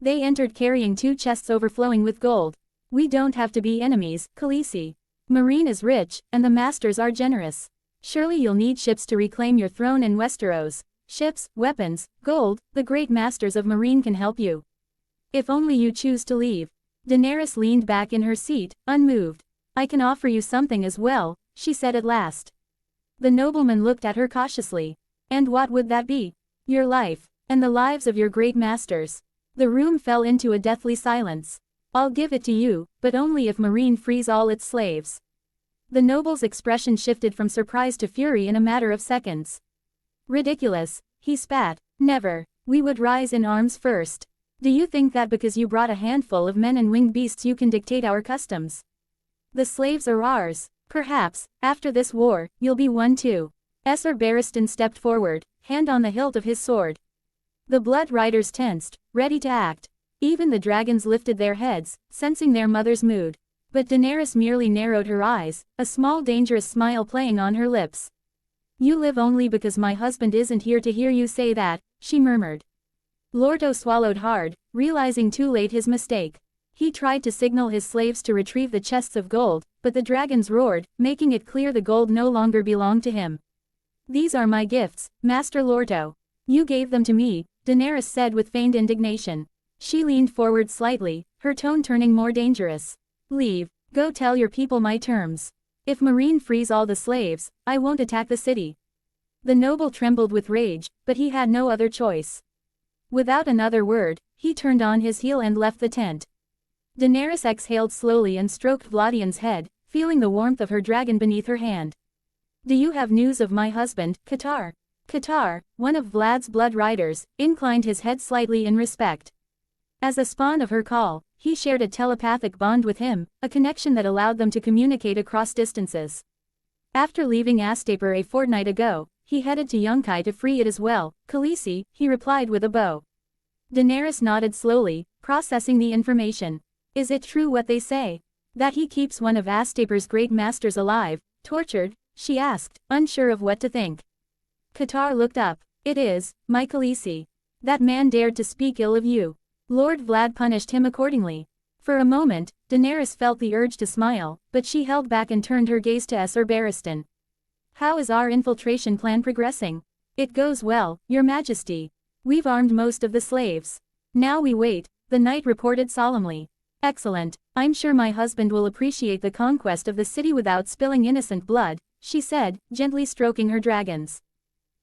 They entered carrying 2 chests overflowing with gold. "We don't have to be enemies, Khaleesi. Meereen is rich, and the masters are generous. Surely you'll need ships to reclaim your throne in Westeros. Ships, weapons, gold, the great masters of Meereen can help you. If only you choose to leave." Daenerys leaned back in her seat, unmoved. "I can offer you something as well," she said at last. The nobleman looked at her cautiously. "And what would that be?" "Your life, and the lives of your great masters." The room fell into a deathly silence. I'll give it to you, but only if Meereen frees all its slaves. The noble's expression shifted from surprise to fury in a matter of seconds. Ridiculous, he spat. Never. We would rise in arms first. Do you think that because you brought a handful of men and winged beasts you can dictate our customs? The slaves are ours. Perhaps, after this war, you'll be one too. Sir Barristan stepped forward, hand on the hilt of his sword. The Blood Riders tensed, ready to act. Even the dragons lifted their heads, sensing their mother's mood. But Daenerys merely narrowed her eyes, a small dangerous smile playing on her lips. You live only because my husband isn't here to hear you say that, she murmured. Lorto swallowed hard, realizing too late his mistake. He tried to signal his slaves to retrieve the chests of gold, but the dragons roared, making it clear the gold no longer belonged to him. These are my gifts, Master Lorto. You gave them to me, Daenerys said with feigned indignation. She leaned forward slightly, her tone turning more dangerous. Leave. Go tell your people my terms. If Meereen frees all the slaves, I won't attack the city. The noble trembled with rage, but he had no other choice. Without another word, he turned on his heel and left the tent. Daenerys exhaled slowly and stroked Vladian's head, feeling the warmth of her dragon beneath her hand. Do you have news of my husband, Qatar? Qatar, one of Vlad's blood riders, inclined his head slightly in respect. As a spawn of her call, he shared a telepathic bond with him, a connection that allowed them to communicate across distances. After leaving Astapor a fortnight ago, he headed to Yunkai to free it as well. Khaleesi, he replied with a bow. Daenerys nodded slowly, processing the information. Is it true what they say? That he keeps one of Astapor's great masters alive, tortured? She asked, unsure of what to think. Qatar looked up. It is, my Khaleesi. That man dared to speak ill of you. Lord Vlad punished him accordingly. For a moment, Daenerys felt the urge to smile, but she held back and turned her gaze to Sir Barristan. How is our infiltration plan progressing? It goes well, Your Majesty. We've armed most of the slaves. Now we wait, the knight reported solemnly. Excellent, I'm sure my husband will appreciate the conquest of the city without spilling innocent blood, she said, gently stroking her dragons.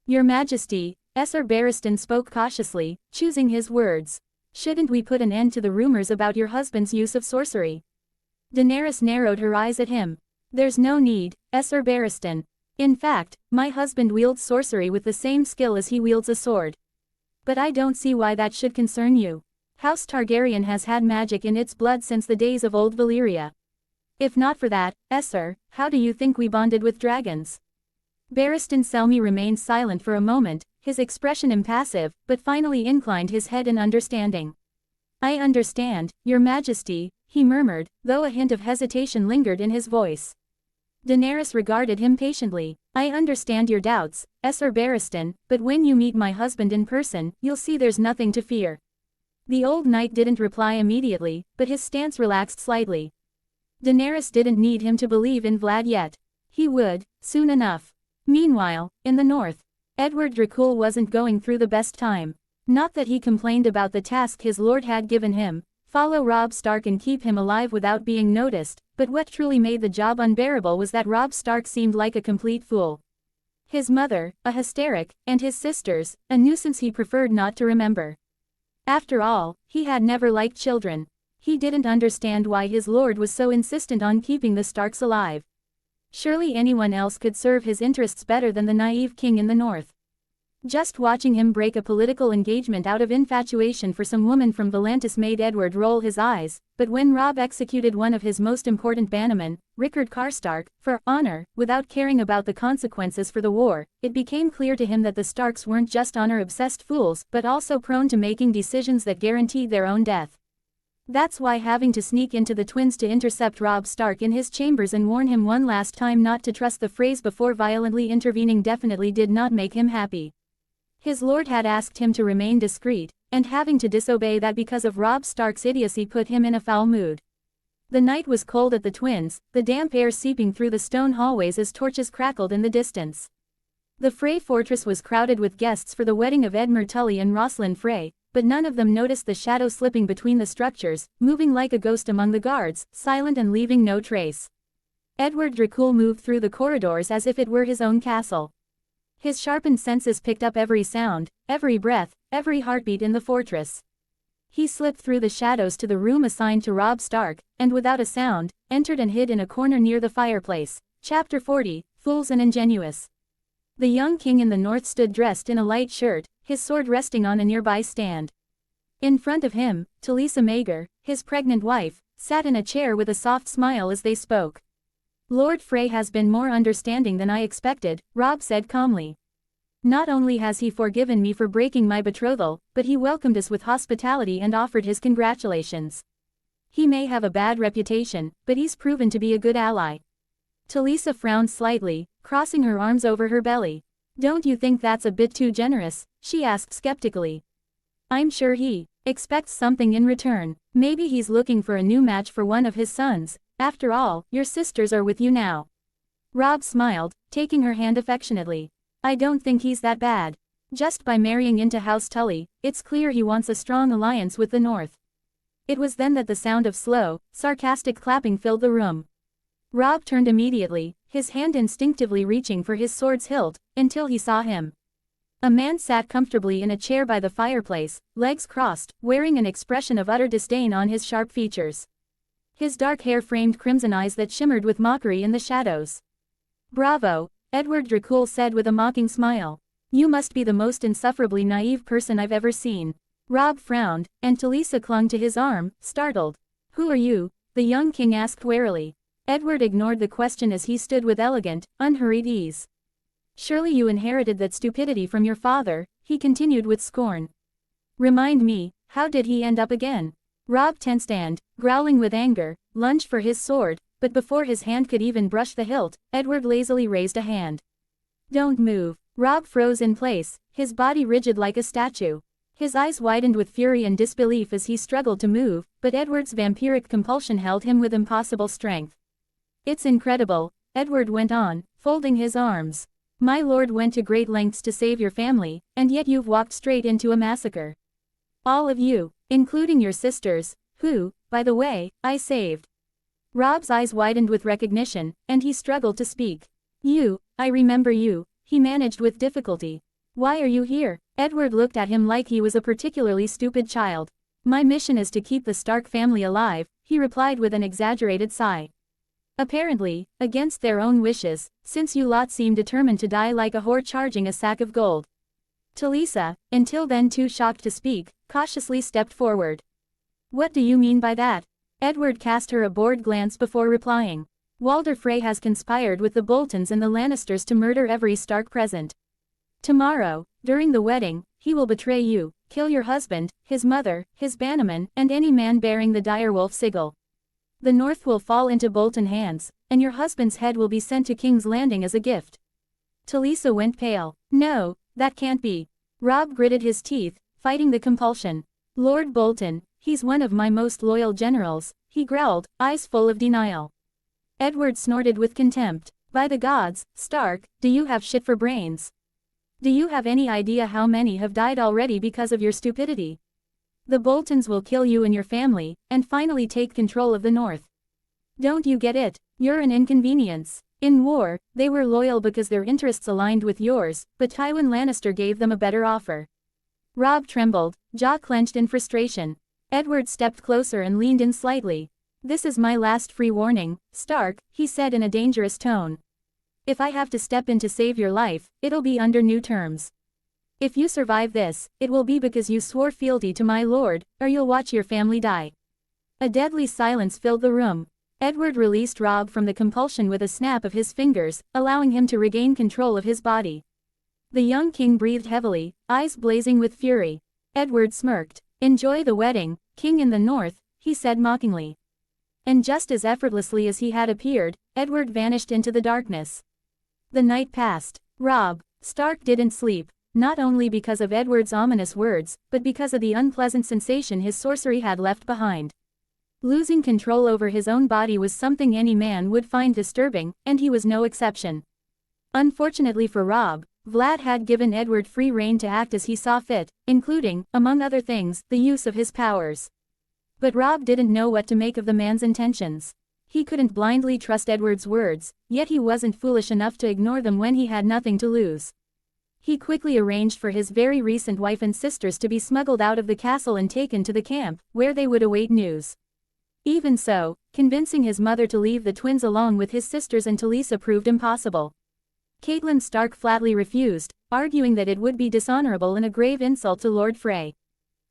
Your Majesty, Sir Barristan spoke cautiously, choosing his words. Shouldn't we put an end to the rumors about your husband's use of sorcery? Daenerys narrowed her eyes at him. There's no need, Sir Barristan. In fact, my husband wields sorcery with the same skill as he wields a sword. But I don't see why that should concern you. House Targaryen has had magic in its blood since the days of old Valyria. If not for that, Sir, how do you think we bonded with dragons? Barristan Selmy remained silent for a moment, his expression impassive, but finally inclined his head in understanding. I understand, Your Majesty, he murmured, though a hint of hesitation lingered in his voice. Daenerys regarded him patiently. I understand your doubts, Sir Barristan, but when you meet my husband in person, you'll see there's nothing to fear. The old knight didn't reply immediately, but his stance relaxed slightly. Daenerys didn't need him to believe in Vlad yet. He would, soon enough. Meanwhile, in the north, Edward Dracul wasn't going through the best time. Not that he complained about the task his lord had given him, follow Robb Stark and keep him alive without being noticed, but what truly made the job unbearable was that Robb Stark seemed like a complete fool. His mother, a hysteric, and his sisters, a nuisance he preferred not to remember. After all, he had never liked children. He didn't understand why his lord was so insistent on keeping the Starks alive. Surely anyone else could serve his interests better than the naive king in the north. Just watching him break a political engagement out of infatuation for some woman from Volantis made Edward roll his eyes, but when Robb executed one of his most important bannermen, Rickard Karstark, for honor, without caring about the consequences for the war, it became clear to him that the Starks weren't just honor-obsessed fools, but also prone to making decisions that guaranteed their own death. That's why having to sneak into the twins to intercept Robb Stark in his chambers and warn him one last time not to trust the phrase before violently intervening definitely did not make him happy. His lord had asked him to remain discreet, and having to disobey that because of Robb Stark's idiocy put him in a foul mood. The night was cold at the twins, the damp air seeping through the stone hallways as torches crackled in the distance. The Frey fortress was crowded with guests for the wedding of Edmure Tully and Rosalind Frey, but none of them noticed the shadow slipping between the structures, moving like a ghost among the guards, silent and leaving no trace. Edward Dracul moved through the corridors as if it were his own castle. His sharpened senses picked up every sound, every breath, every heartbeat in the fortress. He slipped through the shadows to the room assigned to Robb Stark, and without a sound, entered and hid in a corner near the fireplace. Chapter 40, Fools and Ingenuous. The young king in the north stood dressed in a light shirt, his sword resting on a nearby stand. In front of him, Talisa Maegor, his pregnant wife, sat in a chair with a soft smile as they spoke. Lord Frey has been more understanding than I expected, Robb said calmly. Not only has he forgiven me for breaking my betrothal, but he welcomed us with hospitality and offered his congratulations. He may have a bad reputation, but he's proven to be a good ally. Talisa frowned slightly, crossing her arms over her belly. Don't you think that's a bit too generous? She asked skeptically. I'm sure he expects something in return. Maybe he's looking for a new match for one of his sons. After all, your sisters are with you now. Robb smiled, taking her hand affectionately. I don't think he's that bad. Just by marrying into House Tully, it's clear he wants a strong alliance with the North. It was then that the sound of slow, sarcastic clapping filled the room. Robb turned immediately, his hand instinctively reaching for his sword's hilt, until he saw him. A man sat comfortably in a chair by the fireplace, legs crossed, wearing an expression of utter disdain on his sharp features. His dark hair framed crimson eyes that shimmered with mockery in the shadows. Bravo, Edward Dracul said with a mocking smile. You must be the most insufferably naive person I've ever seen. Robb frowned, and Talisa clung to his arm, startled. Who are you? The young king asked warily. Edward ignored the question as he stood with elegant, unhurried ease. Surely you inherited that stupidity from your father, he continued with scorn. Remind me, how did he end up again? Robb tensed and, growling with anger, lunged for his sword, but before his hand could even brush the hilt, Edward lazily raised a hand. Don't move. Robb froze in place, his body rigid like a statue. His eyes widened with fury and disbelief as he struggled to move, but Edward's vampiric compulsion held him with impossible strength. It's incredible, Edward went on, folding his arms. My lord went to great lengths to save your family, and yet you've walked straight into a massacre. All of you, including your sisters, who, by the way, I saved. Robb's eyes widened with recognition, and he struggled to speak. You, I remember you, he managed with difficulty. Why are you here? Edward looked at him like he was a particularly stupid child. My mission is to keep the Stark family alive, he replied with an exaggerated sigh. Apparently, against their own wishes, since you lot seem determined to die like a whore charging a sack of gold. Talisa, until then too shocked to speak, cautiously stepped forward. What do you mean by that? Edward cast her a bored glance before replying. Walder Frey has conspired with the Boltons and the Lannisters to murder every Stark present. Tomorrow, during the wedding, he will betray you, kill your husband, his mother, his bannerman, and any man bearing the direwolf sigil. The North will fall into Bolton hands, and your husband's head will be sent to King's Landing as a gift. Talisa went pale. No, that can't be. Robb gritted his teeth, fighting the compulsion. Lord Bolton, he's one of my most loyal generals, he growled, eyes full of denial. Edward snorted with contempt. By the gods, Stark, do you have shit for brains? Do you have any idea how many have died already because of your stupidity? The Boltons will kill you and your family, and finally take control of the North. Don't you get it? You're an inconvenience. In war, they were loyal because their interests aligned with yours, but Tywin Lannister gave them a better offer. Robb trembled, jaw clenched in frustration. Edward stepped closer and leaned in slightly. This is my last free warning, Stark, he said in a dangerous tone. If I have to step in to save your life, it'll be under new terms. If you survive this, it will be because you swore fealty to my lord, or you'll watch your family die. A deadly silence filled the room. Edward released Robb from the compulsion with a snap of his fingers, allowing him to regain control of his body. The young king breathed heavily, eyes blazing with fury. Edward smirked. Enjoy the wedding, King in the North, he said mockingly. And just as effortlessly as he had appeared, Edward vanished into the darkness. The night passed. Robb Stark didn't sleep. Not only because of Edward's ominous words, but because of the unpleasant sensation his sorcery had left behind. Losing control over his own body was something any man would find disturbing, and he was no exception. Unfortunately for Robb, Vlad had given Edward free rein to act as he saw fit, including, among other things, the use of his powers. But Robb didn't know what to make of the man's intentions. He couldn't blindly trust Edward's words, yet he wasn't foolish enough to ignore them when he had nothing to lose. He quickly arranged for his very recent wife and sisters to be smuggled out of the castle and taken to the camp, where they would await news. Even so, convincing his mother to leave the twins along with his sisters and Talisa proved impossible. Catelyn Stark flatly refused, arguing that it would be dishonorable and a grave insult to Lord Frey.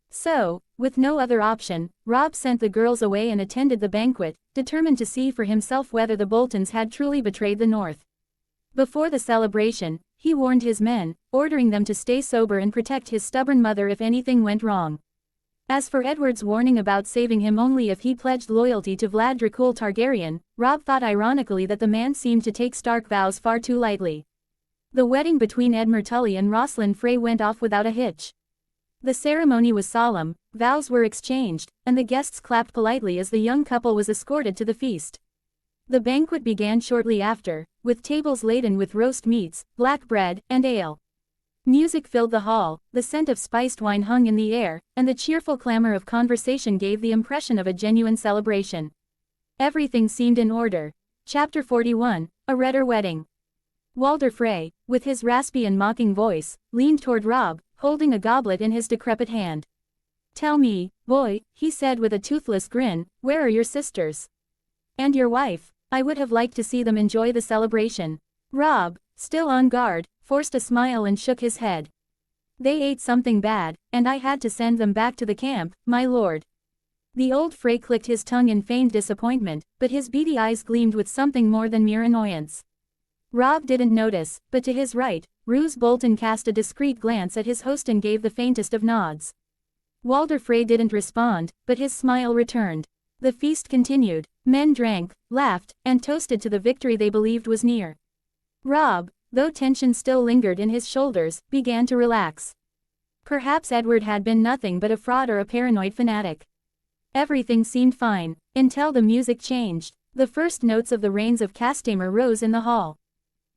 So, with no other option, Robb sent the girls away and attended the banquet, determined to see for himself whether the Boltons had truly betrayed the North. Before the celebration, he warned his men, ordering them to stay sober and protect his stubborn mother if anything went wrong. As for Edward's warning about saving him only if he pledged loyalty to Vlad Dracul Targaryen, Robb thought ironically that the man seemed to take Stark vows far too lightly. The wedding between Edmure Tully and Rosalind Frey went off without a hitch. The ceremony was solemn, vows were exchanged, and the guests clapped politely as the young couple was escorted to the feast. The banquet began shortly after, with tables laden with roast meats, black bread, and ale. Music filled the hall, the scent of spiced wine hung in the air, and the cheerful clamor of conversation gave the impression of a genuine celebration. Everything seemed in order. Chapter 41, A Redder Wedding. Walder Frey, with his raspy and mocking voice, leaned toward Robb, holding a goblet in his decrepit hand. "Tell me, boy," he said with a toothless grin, "where are your sisters? And your wife? I would have liked to see them enjoy the celebration." Robb, still on guard, forced a smile and shook his head. "They ate something bad, and I had to send them back to the camp, my lord." The old Frey clicked his tongue in feigned disappointment, but his beady eyes gleamed with something more than mere annoyance. Robb didn't notice, but to his right, Roose Bolton cast a discreet glance at his host and gave the faintest of nods. Walder Frey didn't respond, but his smile returned. The feast continued. Men drank, laughed, and toasted to the victory they believed was near. Robb, though tension still lingered in his shoulders, began to relax. Perhaps Edward had been nothing but a fraud or a paranoid fanatic. Everything seemed fine, until the music changed. The first notes of the Rains of Castamere rose in the hall.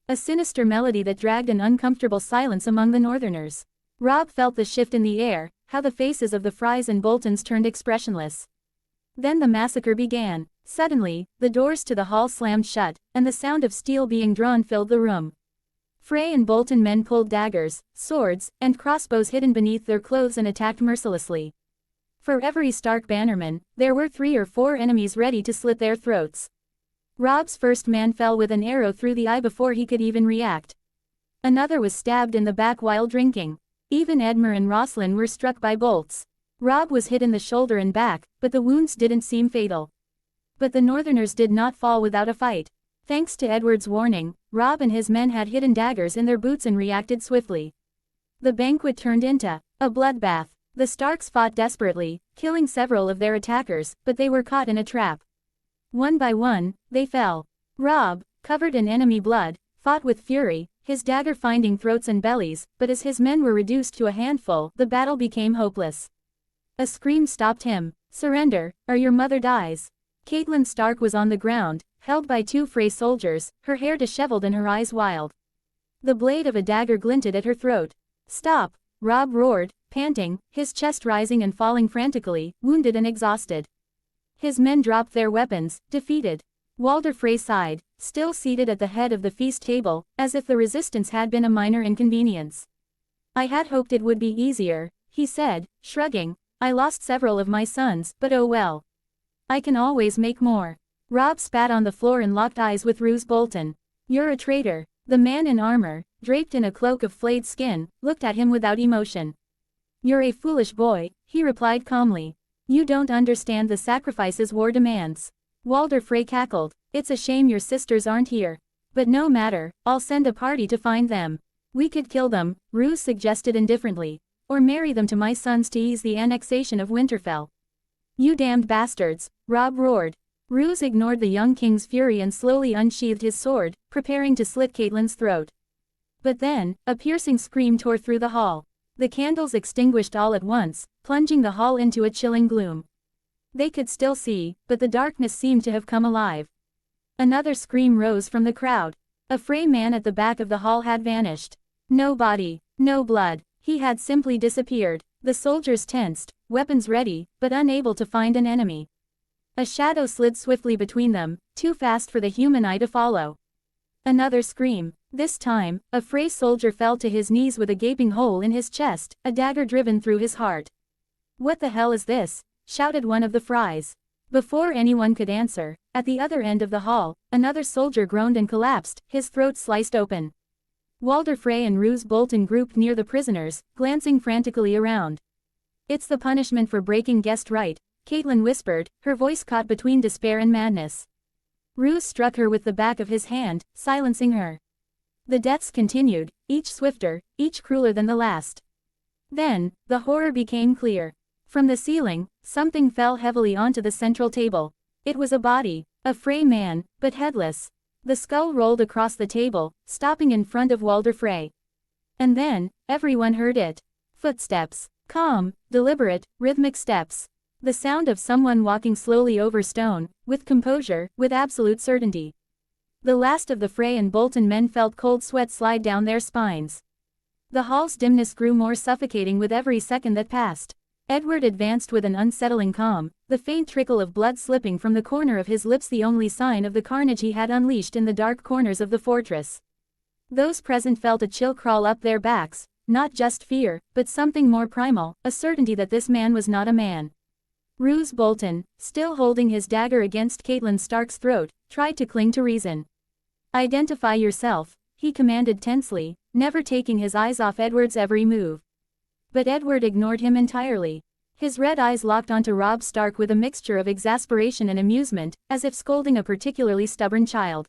A sinister melody that dragged an uncomfortable silence among the Northerners. Robb felt the shift in the air, how the faces of the Freys and Boltons turned expressionless. Then the massacre began. Suddenly, the doors to the hall slammed shut, and the sound of steel being drawn filled the room. Frey and Bolton men pulled daggers, swords, and crossbows hidden beneath their clothes and attacked mercilessly. For every Stark bannerman, there were 3 or 4 enemies ready to slit their throats. Robb's first man fell with an arrow through the eye before he could even react. Another was stabbed in the back while drinking. Even Edmure and Rosalind were struck by bolts. Robb was hit in the shoulder and back, but the wounds didn't seem fatal. But the Northerners did not fall without a fight. Thanks to Edward's warning, Robb and his men had hidden daggers in their boots and reacted swiftly. The banquet turned into a bloodbath. The Starks fought desperately, killing several of their attackers, but they were caught in a trap. One by one, they fell. Robb, covered in enemy blood, fought with fury, his dagger finding throats and bellies, but as his men were reduced to a handful, the battle became hopeless. A scream stopped him. "Surrender, or your mother dies." Catelyn Stark was on the ground, held by 2 Frey soldiers, her hair disheveled and her eyes wild. The blade of a dagger glinted at her throat. "Stop!" Robb roared, panting, his chest rising and falling frantically, wounded and exhausted. His men dropped their weapons, defeated. Walder Frey sighed, still seated at the head of the feast table, as if the resistance had been a minor inconvenience. "I had hoped it would be easier," he said, shrugging. "I lost several of my sons, but oh well. I can always make more." Robb spat on the floor and locked eyes with Roose Bolton. "You're a traitor." The man in armor, draped in a cloak of flayed skin, looked at him without emotion. "You're a foolish boy," he replied calmly. "You don't understand the sacrifices war demands." Walder Frey cackled. "It's a shame your sisters aren't here. But no matter, I'll send a party to find them. We could kill them," Roose suggested indifferently. "Or marry them to my sons to ease the annexation of Winterfell." "You damned bastards," Robb roared. Roose ignored the young king's fury and slowly unsheathed his sword, preparing to slit Catelyn's throat. But then, a piercing scream tore through the hall. The candles extinguished all at once, plunging the hall into a chilling gloom. They could still see, but the darkness seemed to have come alive. Another scream rose from the crowd. A Frey man at the back of the hall had vanished. No body, no blood. He had simply disappeared. The soldiers tensed, weapons ready, but unable to find an enemy. A shadow slid swiftly between them, too fast for the human eye to follow. Another scream. This time, a Frey soldier fell to his knees with a gaping hole in his chest, a dagger driven through his heart. "What the hell is this?" shouted one of the Freys. Before anyone could answer, at the other end of the hall, another soldier groaned and collapsed, his throat sliced open. Walder Frey and Roose Bolton grouped near the prisoners, glancing frantically around. "It's the punishment for breaking guest right," Catelyn whispered, her voice caught between despair and madness. Roose struck her with the back of his hand, silencing her. The deaths continued, each swifter, each crueler than the last. Then, the horror became clear. From the ceiling, something fell heavily onto the central table. It was a body, a Frey man, but headless. The skull rolled across the table, stopping in front of Walder Frey. And then, everyone heard it. Footsteps. Calm, deliberate, rhythmic steps. The sound of someone walking slowly over stone, with composure, with absolute certainty. The last of the Frey and Bolton men felt cold sweat slide down their spines. The hall's dimness grew more suffocating with every second that passed. Edward advanced with an unsettling calm, the faint trickle of blood slipping from the corner of his lips the only sign of the carnage he had unleashed in the dark corners of the fortress. Those present felt a chill crawl up their backs, not just fear, but something more primal, a certainty that this man was not a man. Roose Bolton, still holding his dagger against Catelyn Stark's throat, tried to cling to reason. "Identify yourself," he commanded tensely, never taking his eyes off Edward's every move. But Edward ignored him entirely. His red eyes locked onto Robb Stark with a mixture of exasperation and amusement, as if scolding a particularly stubborn child.